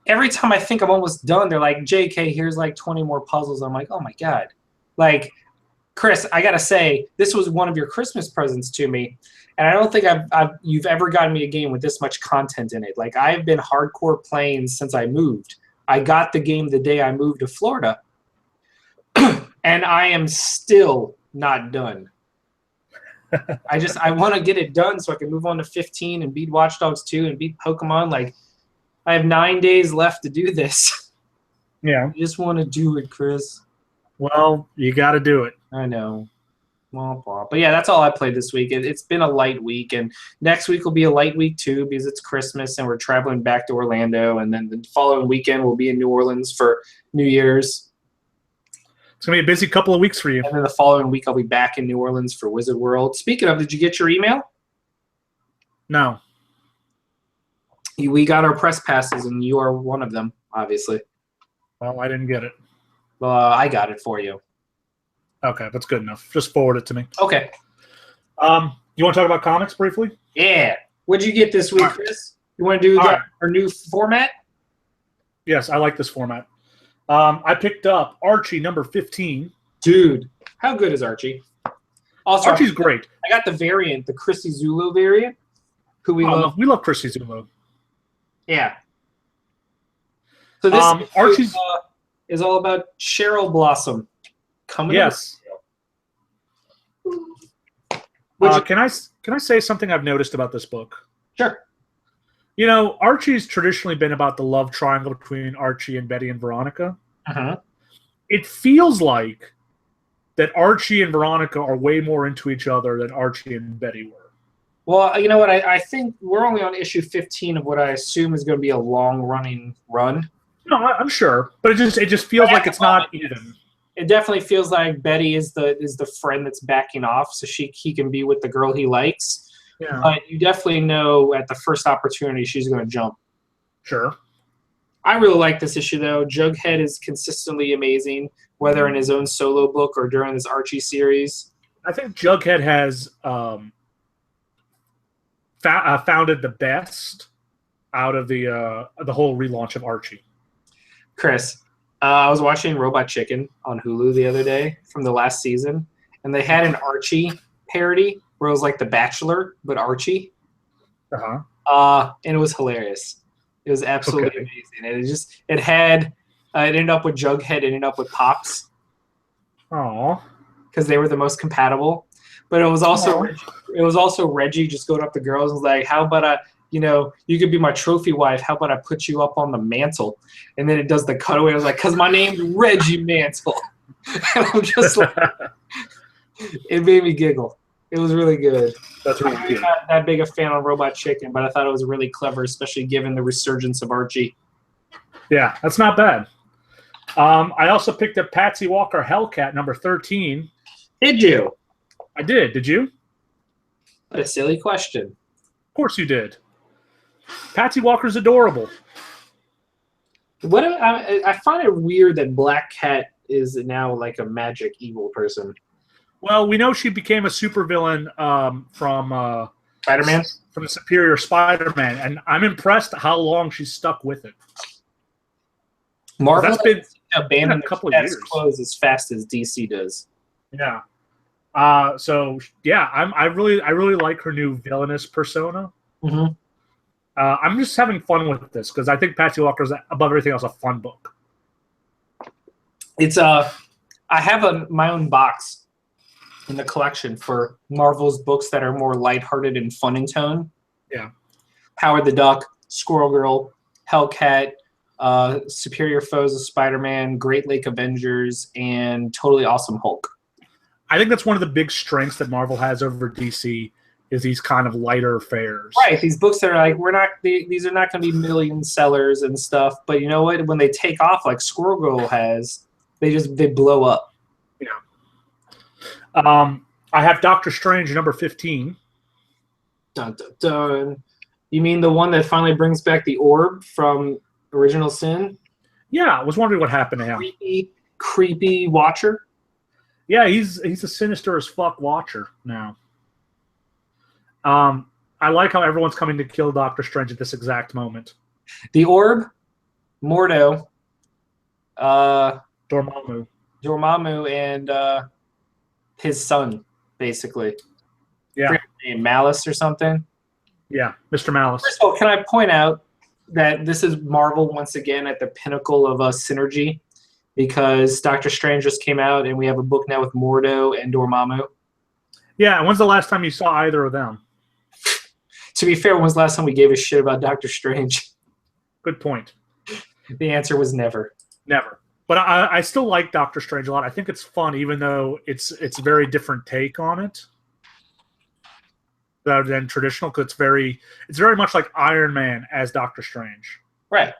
Every time I think I'm almost done, they're like, JK, here's like 20 more puzzles. I'm like, oh my God. Like, Chris, I got to say, this was one of your Christmas presents to me. And I don't think you've ever gotten me a game with this much content in it. Like, I've been hardcore playing since I moved. I got the game the day I moved to Florida. And I am still not done. I want to get it done so I can move on to 15 and beat Watch Dogs 2 and beat Pokemon. Like, I have 9 days left to do this. Yeah. I just want to do it, Chris. Well, you got to do it. I know. But yeah, that's all I played this week. It's been a light week, and next week will be a light week too because it's Christmas and we're traveling back to Orlando, and then the following weekend we'll be in New Orleans for New Year's. It's going to be a busy couple of weeks for you. And then the following week I'll be back in New Orleans for Wizard World. Speaking of, did you get your email? No. We got our press passes, and you are one of them, obviously. Well, I didn't get it. Well, I got it for you. Okay, that's good enough. Just forward it to me. Okay. You want to talk about comics briefly? Yeah. What'd you get this week, Chris? You want to do our new format? Yes, I like this format. I picked up Archie number 15. Dude, how good is Archie? Also, Archie's great. I got the variant, the Chrissy Zulu variant. who we love. We love Chris Izumo. Yeah. So this Archie's is all about Cheryl Blossom coming. Yes. Can I say something I've noticed about this book? Sure. You know, Archie's traditionally been about the love triangle between Archie and Betty and Veronica. Uh-huh. It feels like that Archie and Veronica are way more into each other than Archie and Betty were. Well, you know what? I think we're only on issue 15 of what I assume is going to be a long-running run. No, I'm sure, but it just feels like it's not even. It definitely feels like Betty is the friend that's backing off, so he can be with the girl he likes. Yeah. But you definitely know at the first opportunity she's going to jump. Sure. I really like this issue, though. Jughead is consistently amazing, whether in his own solo book or during this Archie series. I think Jughead has founded the best out of the whole relaunch of Archie. Chris, I was watching Robot Chicken on Hulu the other day from the last season, and they had an Archie parody where it was like The Bachelor, but Archie. Uh-huh. And it was hilarious. It was absolutely amazing. And it ended up with Jughead, it ended up with Pops. Aww. Because they were the most compatible. But it was also Reggie just going up to girls and was like, how about you could be my trophy wife. How about I put you up on the mantle? And then it does the cutaway. I was like, because my name's Reggie Mantle. And I'm just like, it made me giggle. It was really good. That's really good. I'm not that big a fan of Robot Chicken, but I thought it was really clever, especially given the resurgence of Archie. Yeah, that's not bad. I also picked up Patsy Walker Hellcat number 13. Did you? I did. Did you? What a silly question. Of course you did. Patsy Walker's adorable. I find it weird that Black Cat is now like a magic evil person. Well, we know she became a supervillain from Spider-Man? From the Superior Spider-Man, and I'm impressed how long she's stuck with it. Marvel That's been abandoned a couple of status years. quo as fast as DC does. Yeah. So yeah, I really like her new villainous persona. Mm-hmm. I'm just having fun with this because I think Patsy Walker's above everything else a fun book. It's I have my own box in the collection for Marvel's books that are more lighthearted and fun in tone. Yeah. Howard the Duck, Squirrel Girl, Hellcat, Superior Foes of Spider-Man, Great Lake Avengers, and Totally Awesome Hulk. I think that's one of the big strengths that Marvel has over DC is these kind of lighter fares. Right, these books that are like these are not going to be million sellers and stuff, but you know what? When they take off, like Squirrel Girl has, they blow up. Yeah. I have Doctor Strange number 15. Dun, dun, dun. You mean the one that finally brings back the orb from Original Sin? Yeah, I was wondering what happened to him. Creepy Watcher. Yeah, he's a sinister as fuck Watcher now. I like how everyone's coming to kill Doctor Strange at this exact moment. The orb, Mordo, Dormammu, and his son, basically. Yeah. Malice or something. Yeah, Mr. Malice. First of all, can I point out that this is Marvel once again at the pinnacle of synergy, because Doctor Strange just came out and we have a book now with Mordo and Dormammu. Yeah, and when's the last time you saw either of them? To be fair, when's the last time we gave a shit about Doctor Strange? Good point. The answer was never. Never. But I still like Doctor Strange a lot. I think it's fun, even though it's a very different take on it than traditional. Because it's very much like Iron Man as Doctor Strange, Right.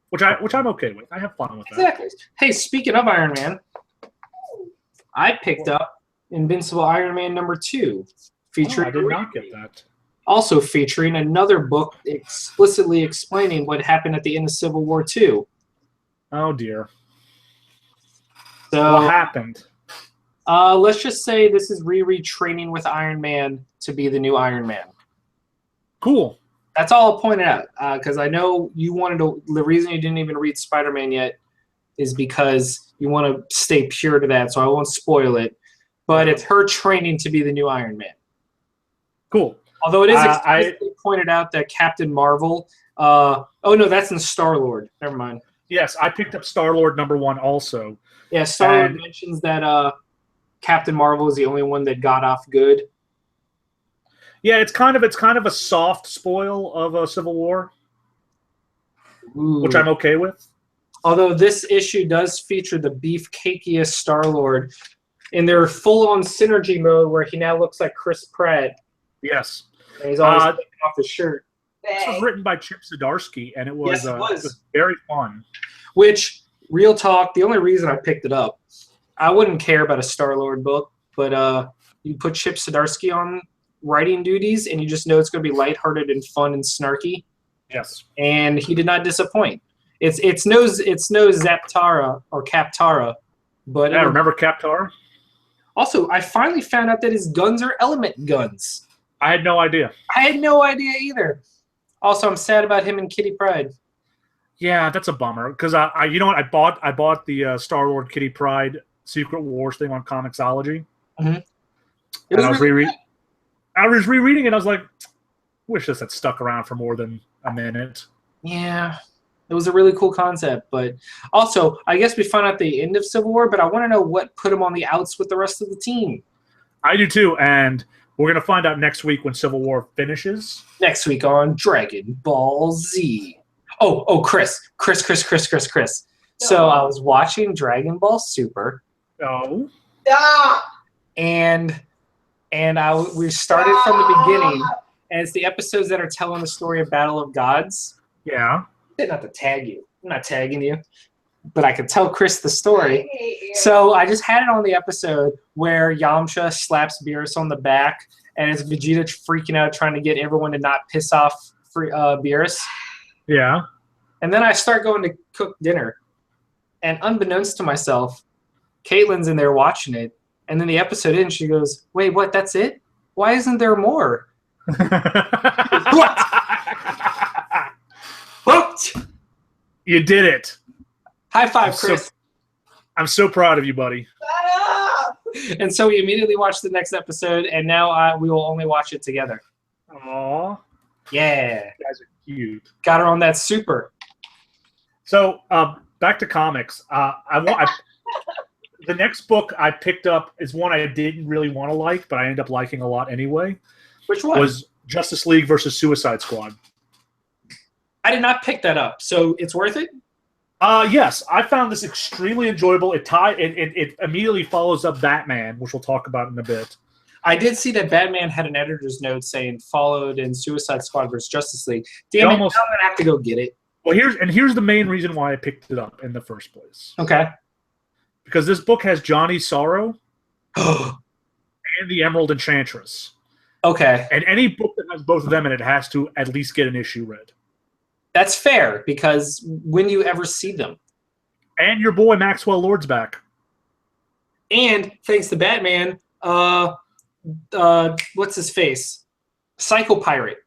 which I'm okay with. I have fun with that. Exactly. Hey, speaking of Iron Man, I picked up Invincible Iron Man number 2, featuring I did not get that. Also featuring another book explicitly explaining what happened at the end of Civil War II. Oh dear. So What happened? let's just say this is Riri training with Iron Man to be the new Iron Man. Cool. That's all I'll point out, because I know you wanted to. The reason you didn't even read Spider-Man yet is because you want to stay pure to that, so I won't spoil it. But it's her training to be the new Iron Man. Cool. Although it is I explicitly pointed out that Captain Marvel. Oh no, that's in Star-Lord. Never mind. yes, I picked up Star-Lord #1 also. Yeah, Star-Lord And- mentions that Captain Marvel is the only one that got off good. Yeah, it's kind of a soft spoil of a Civil War, which Ooh. I'm okay with. Although this issue does feature the beefcakiest Star-Lord in their full-on synergy mode, where he now looks like Chris Pratt, Yes. and he's always taking off his shirt. This was written by Chip Zdarsky, and it was, Yes, it was. very fun. Which, real talk, the only reason I picked it up, I wouldn't care about a Star-Lord book, but you put Chip Zdarsky on writing duties, and you just know it's going to be lighthearted and fun and snarky. Yes. And he did not disappoint. It's no Zaptara or Captara, but Yeah, remember Captar? also I finally found out that his guns are element guns. I had no idea. I had no idea either. Also, I'm sad about him and Kitty Pryde. Yeah, that's a bummer because I you know what, I bought the Star-Lord Kitty Pryde Secret Wars thing on Comixology. It And was I was really good. I was rereading it. I was like, wish this had stuck around for more than a minute. Yeah, it was a really cool concept. But also, I guess we found out the end of Civil War, but I want to know what put him on the outs with the rest of the team. I do too, and we're gonna find out next week when Civil War finishes. Next week on Dragon Ball Z. Oh, Chris. So I was watching Dragon Ball Super, Oh, and we started from the beginning, and it's the episodes that are telling the story of Battle of Gods. yeah. Not to tag you. I'm not tagging you, but I could tell Chris the story. So I just had it on the episode where Yamcha slaps Beerus on the back, and it's Vegeta freaking out trying to get everyone to not piss off Beerus. Yeah. And then I start going to cook dinner, and unbeknownst to myself, Caitlin's in there watching it, and then the episode ends, she goes, "Wait, what? That's it? Why isn't there more?" What? Hooked! You did it. High five, Chris. I'm so proud of you, buddy. And so we immediately watched the next episode, and now we will only watch it together. Aw, Yeah. you guys are cute. Got her on that super. So back to comics. The next book I picked up is one I didn't really want to like, but I ended up liking a lot anyway. Which one? Was Justice League versus Suicide Squad. I did not pick that up, so it's worth it? Yes, I found this extremely enjoyable. It immediately follows up Batman, which we'll talk about in a bit. I did see that Batman had an editor's note saying followed in Suicide Squad versus Justice League. Damn it, now I'm going to have to go get it. Well, here's the main reason why I picked it up in the first place. Okay. Because this book has Johnny Sorrow and the Emerald Enchantress. Okay. And any book that has both of them in it has to at least get an issue read. That's fair, because when do you ever see them? And your boy Maxwell Lord's back. And thanks to Batman, what's his face? Psycho Pirate.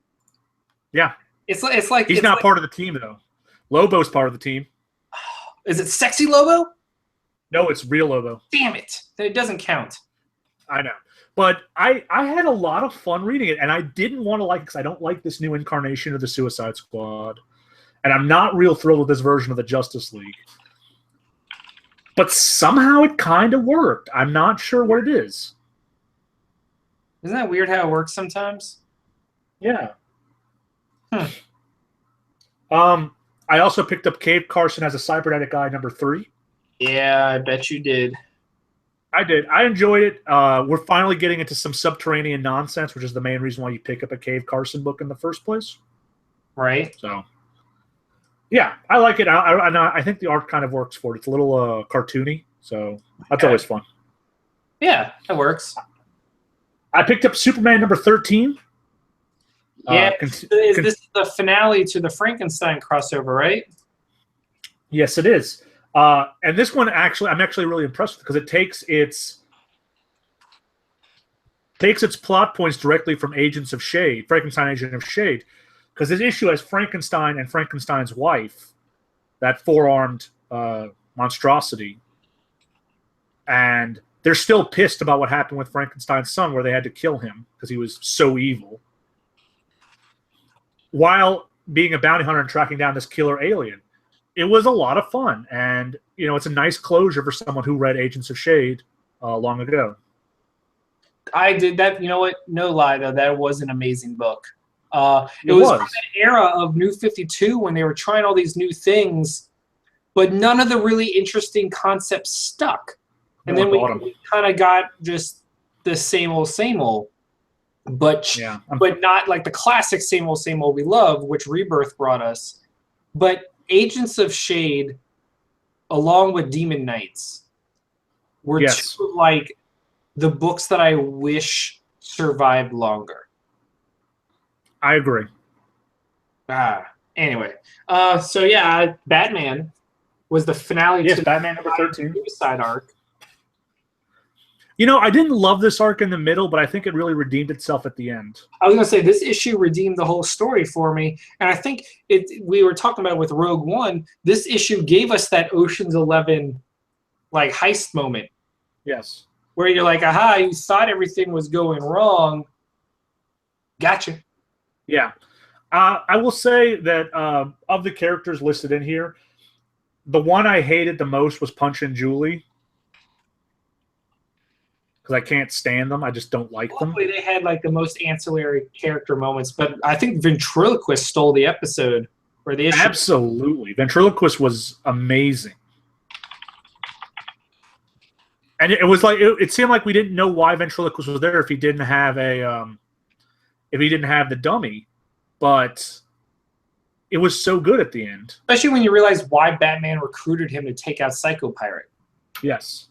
Yeah. It's like he's not part of the team though. Lobo's part of the team. Is it Sexy Lobo? No, it's real Lobo. Damn it. Then it doesn't count. I know. But I had a lot of fun reading it, and I didn't want to like it because I don't like this new incarnation of the Suicide Squad. And I'm not real thrilled with this version of the Justice League. But somehow it kind of worked. I'm not sure what it is. Isn't that weird how it works sometimes? Yeah. I also picked up Cave Carson as a Cybernetic Guy #3. Yeah, I bet you did. I did. I enjoyed it. We're finally getting into some subterranean nonsense, which is the main reason why you pick up a Cave Carson book in the first place. Right. So, yeah, I like it. I think the art kind of works for it. It's a little cartoony, so that's always fun. Yeah, that works. I picked up Superman #13. Yeah, this is the finale to the Frankenstein crossover, right? Yes, it is. And this one, I'm actually really impressed with because it takes its plot points directly from Agents of S.H.I.E.L.D., Frankenstein Agent of S.H.I.E.L.D., because this issue has Frankenstein and Frankenstein's wife, that four-armed monstrosity, and they're still pissed about what happened with Frankenstein's son, where they had to kill him because he was so evil. while being a bounty hunter and tracking down this killer alien. It was a lot of fun, and it's a nice closure for someone who read Agents of Shade long ago. I did that. You know what? No lie, though, that was an amazing book. It was from that era of New 52 when they were trying all these new things, but none of the really interesting concepts stuck. And then we kind of got just the same old, but not like the classic same old we love, which Rebirth brought us. But Agents of Shade, along with Demon Knights, were two of, like, the books that I wish survived longer. I agree. Anyway. So yeah, Batman was the finale to Batman number 13. Suicide arc. I didn't love this arc in the middle, but I think it really redeemed itself at the end. I was going to say, this issue redeemed the whole story for me. And I think we were talking about it with Rogue One. This issue gave us that Ocean's 11 like heist moment. Yes. Where you're like, aha, you thought everything was going wrong. Gotcha. Yeah. I will say that of the characters listed in here, the one I hated the most was Punch and Julie. Because I can't stand them. I just don't like them. Hopefully they had like the most ancillary character moments, but I think Ventriloquist stole the episode or the issue. Absolutely. Ventriloquist was amazing. And it was like it seemed like we didn't know why Ventriloquist was there if he didn't have the dummy, but it was so good at the end. Especially when you realize why Batman recruited him to take out Psycho Pirate. Yes.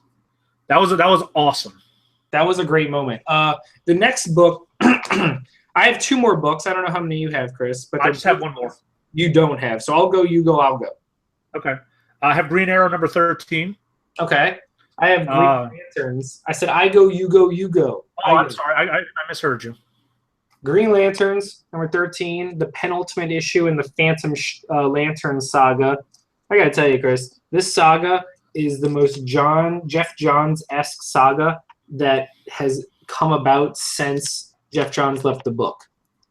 That was awesome. That was a great moment. The next book, I have two more books. I don't know how many you have, Chris. But I just have one more. You don't have. So I'll go, you go, I'll go. Okay. I have Green Arrow number 13. Okay. I have Green Lanterns. I said I go, you go, you go. Oh, I'm sorry. I misheard you. Green Lanterns, number 13, the penultimate issue in the Phantom Lantern saga. I got to tell you, Chris, this saga is the most Jeff Johns-esque saga that has come about since Jeff Johns left the book.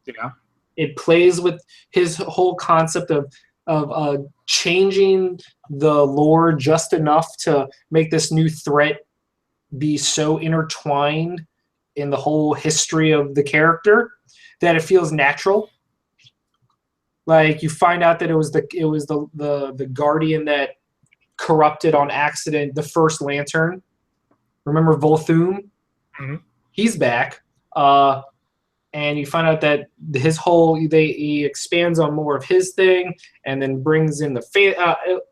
Yeah. It plays with his whole concept of changing the lore just enough to make this new threat be so intertwined in the whole history of the character that it feels natural. Like you find out that it was the Guardian that corrupted on accident the first Lantern. Remember Volthoom? Mm-hmm. He's back. And you find out that he expands on more of his thing and then brings in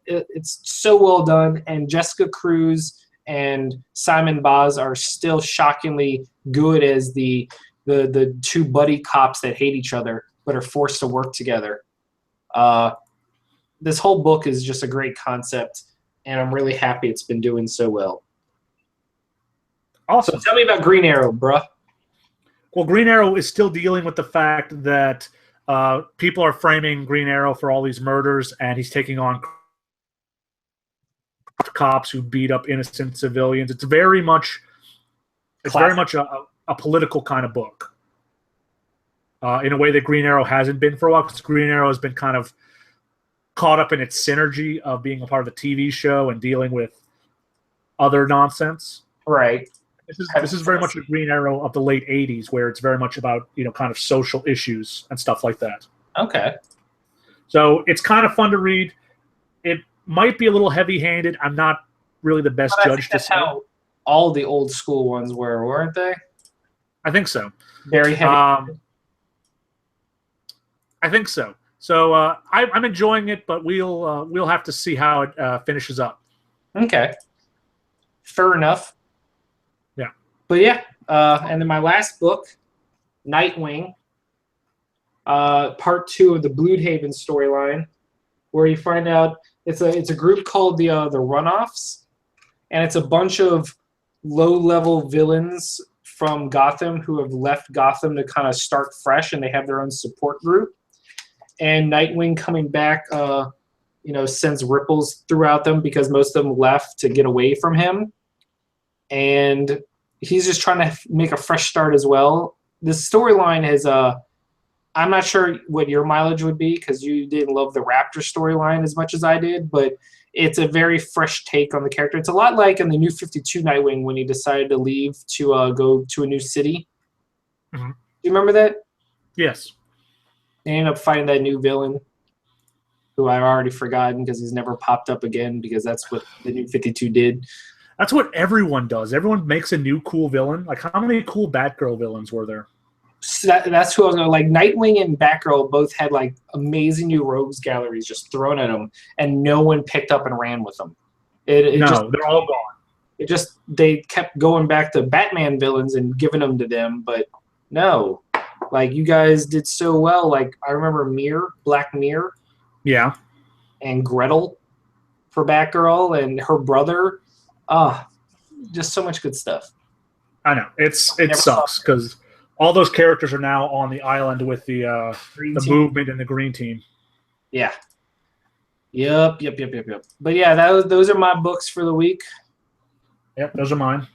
it's so well done. And Jessica Cruz and Simon Baz are still shockingly good as the two buddy cops that hate each other but are forced to work together. This whole book is just a great concept, and I'm really happy it's been doing so well. Awesome. So tell me about Green Arrow, bruh. Well, Green Arrow is still dealing with the fact that people are framing Green Arrow for all these murders, and he's taking on cops who beat up innocent civilians. It's very much a political kind of book. In a way that Green Arrow hasn't been for a while, because Green Arrow has been kind of caught up in its synergy of being a part of the TV show and dealing with other nonsense. Right. This is very much a Green Arrow of the late 80s, where it's very much about, kind of social issues and stuff like that. Okay. So it's kind of fun to read. It might be a little heavy-handed. I'm not really the best judge to say. How all the old school ones were, weren't they? I think so. Very heavy. I think so. So I'm enjoying it, but we'll have to see how it finishes up. Okay. Fair enough. Yeah. But yeah, and then my last book, Nightwing, part 2 of the Bloodhaven storyline, where you find out it's a group called the Runoffs, and it's a bunch of low-level villains from Gotham who have left Gotham to kind of start fresh, and they have their own support group. And Nightwing coming back, sends ripples throughout them because most of them left to get away from him. And he's just trying to make a fresh start as well. This storyline I'm not sure what your mileage would be because you didn't love the Raptor storyline as much as I did, but it's a very fresh take on the character. It's a lot like in the New 52 Nightwing when he decided to leave to go to a new city. Mhm. Do you remember that? Yes. They ended up fighting that new villain who I've already forgotten because he's never popped up again because that's what the New 52 did. That's what everyone does. Everyone makes a new cool villain. Like, how many cool Batgirl villains were there? So that's who I was going to like. Nightwing and Batgirl both had like amazing new rogues galleries just thrown at them, and no one picked up and ran with them. They're all gone. They kept going back to Batman villains and giving them to them, but no, like you guys did so well. Like I remember Black Mirror, Yeah. and Gretel for Batgirl and her brother. Just so much good stuff. I know. It sucks because all those characters are now on the island with the movement and the green team. Yeah. Yep. But yeah, those are my books for the week. Yep, those are mine.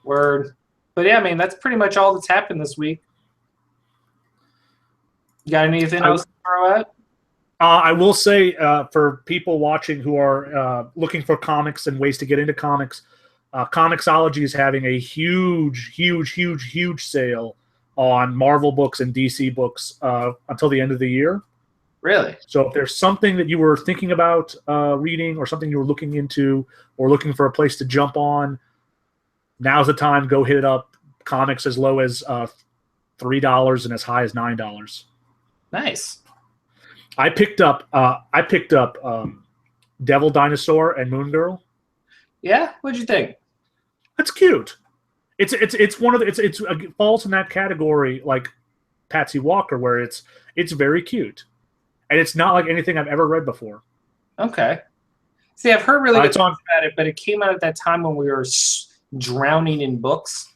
Word. But yeah, I mean, that's pretty much all that's happened this week. You got anything else to throw out? I will say for people watching who are looking for comics and ways to get into comics, Comixology is having a huge sale on Marvel books and DC books until the end of the year. Really? So if there's something that you were thinking about reading or something you were looking into or looking for a place to jump on, now's the time. Go hit it up. Comics as low as $3 and as high as $9. Nice. I picked up Devil Dinosaur and Moon Girl. Yeah, what'd you think? It's cute. It's one of it falls in that category like Patsy Walker where it's very cute, and it's not like anything I've ever read before. Okay. See, I've heard really good It's on- things about it, but it came out at that time when we were drowning in books.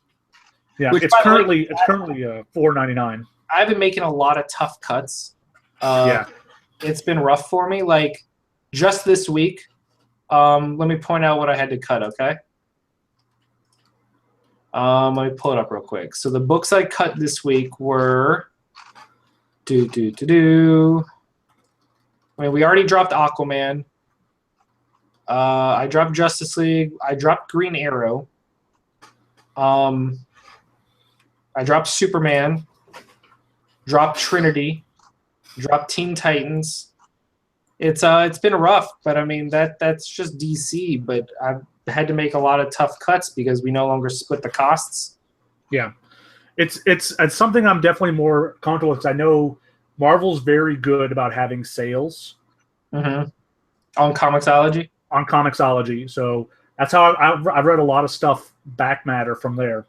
Yeah, Which, it's by the way, currently $4.99. I've been making a lot of tough cuts. Yeah. It's been rough for me. Like just this week, let me point out what I had to cut. Okay. Let me pull it up real quick. So the books I cut this week were I mean, we already dropped Aquaman. I dropped Justice League. I dropped Green Arrow. I dropped Superman. Dropped Trinity. Dropped Teen Titans. It's been rough, but I mean that's just DC. But I've had to make a lot of tough cuts because we no longer split the costs. Yeah, it's something I'm definitely more comfortable with because I know Marvel's very good about having sales On Comixology. on Comixology. So that's how I've read a lot of stuff back matter from there.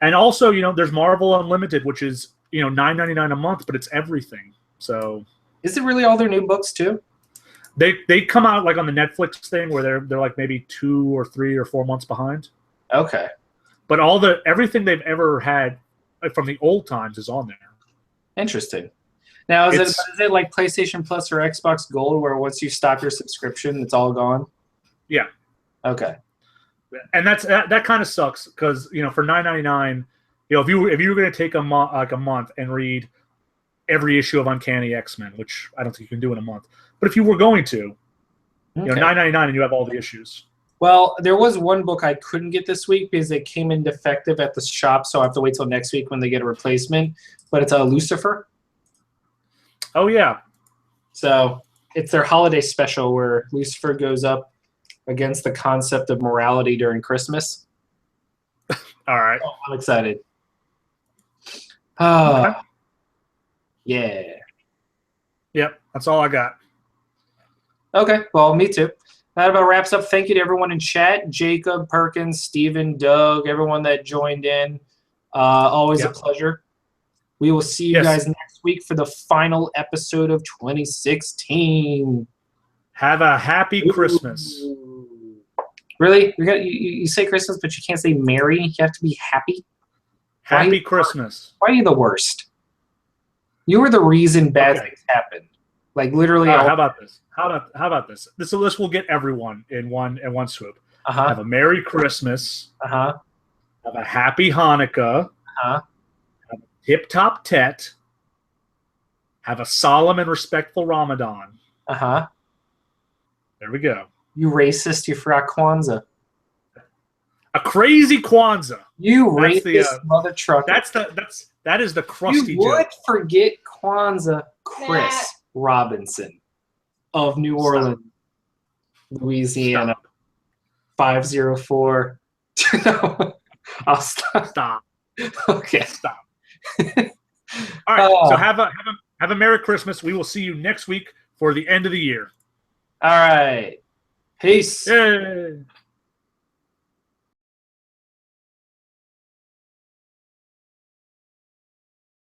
And also, there's Marvel Unlimited, which is $9.99 a month, but it's everything. So is it really all their new books too? They come out like on the Netflix thing where they're like maybe 2 or 3 or 4 months behind. Okay. But everything they've ever had from the old times is on there. Interesting. Now, is it like PlayStation Plus or Xbox Gold, where once you stop your subscription, it's all gone? Yeah. Okay. And that kind of sucks because for $9.99, if you were going to take a month and read every issue of Uncanny X-Men, which I don't think you can do in a month, but if you were going to, $9.99 and you have all the issues. Well, there was one book I couldn't get this week because it came in defective at the shop, so I have to wait till next week when they get a replacement. But it's Lucifer. Oh yeah. So it's their holiday special where Lucifer goes up against the concept of morality during Christmas. All right. Oh, I'm excited. Okay. Yeah. Yep, that's all I got. Okay, well, me too. That about wraps up. Thank you to everyone in chat. Jacob, Perkins, Steven, Doug, everyone that joined in. Always a pleasure. We will see you guys next week for the final episode of 2016. Have a happy Christmas. Really? You say Christmas, but you can't say Merry? You have to be happy? Happy Christmas. Why are you the worst? You were the reason bad things happened. Like literally. How about this? How about this? This will get everyone in one swoop. Have a Merry Christmas. Have a Happy Hanukkah. Have a Tip Top Tet. Have a solemn and respectful Ramadan. Uh-huh. There we go. You racist, you forgot Kwanzaa. A crazy Kwanzaa. You That's racist mother trucker. That is the crusty You would joke. forget Kwanzaa, Chris Matt. Robinson of New Orleans, Louisiana, Stop. 504. No, I'll stop. Stop. Okay. Stop. All right. Oh. So have a Merry Christmas. We will see you next week for the end of the year. All right. Peace. Yay.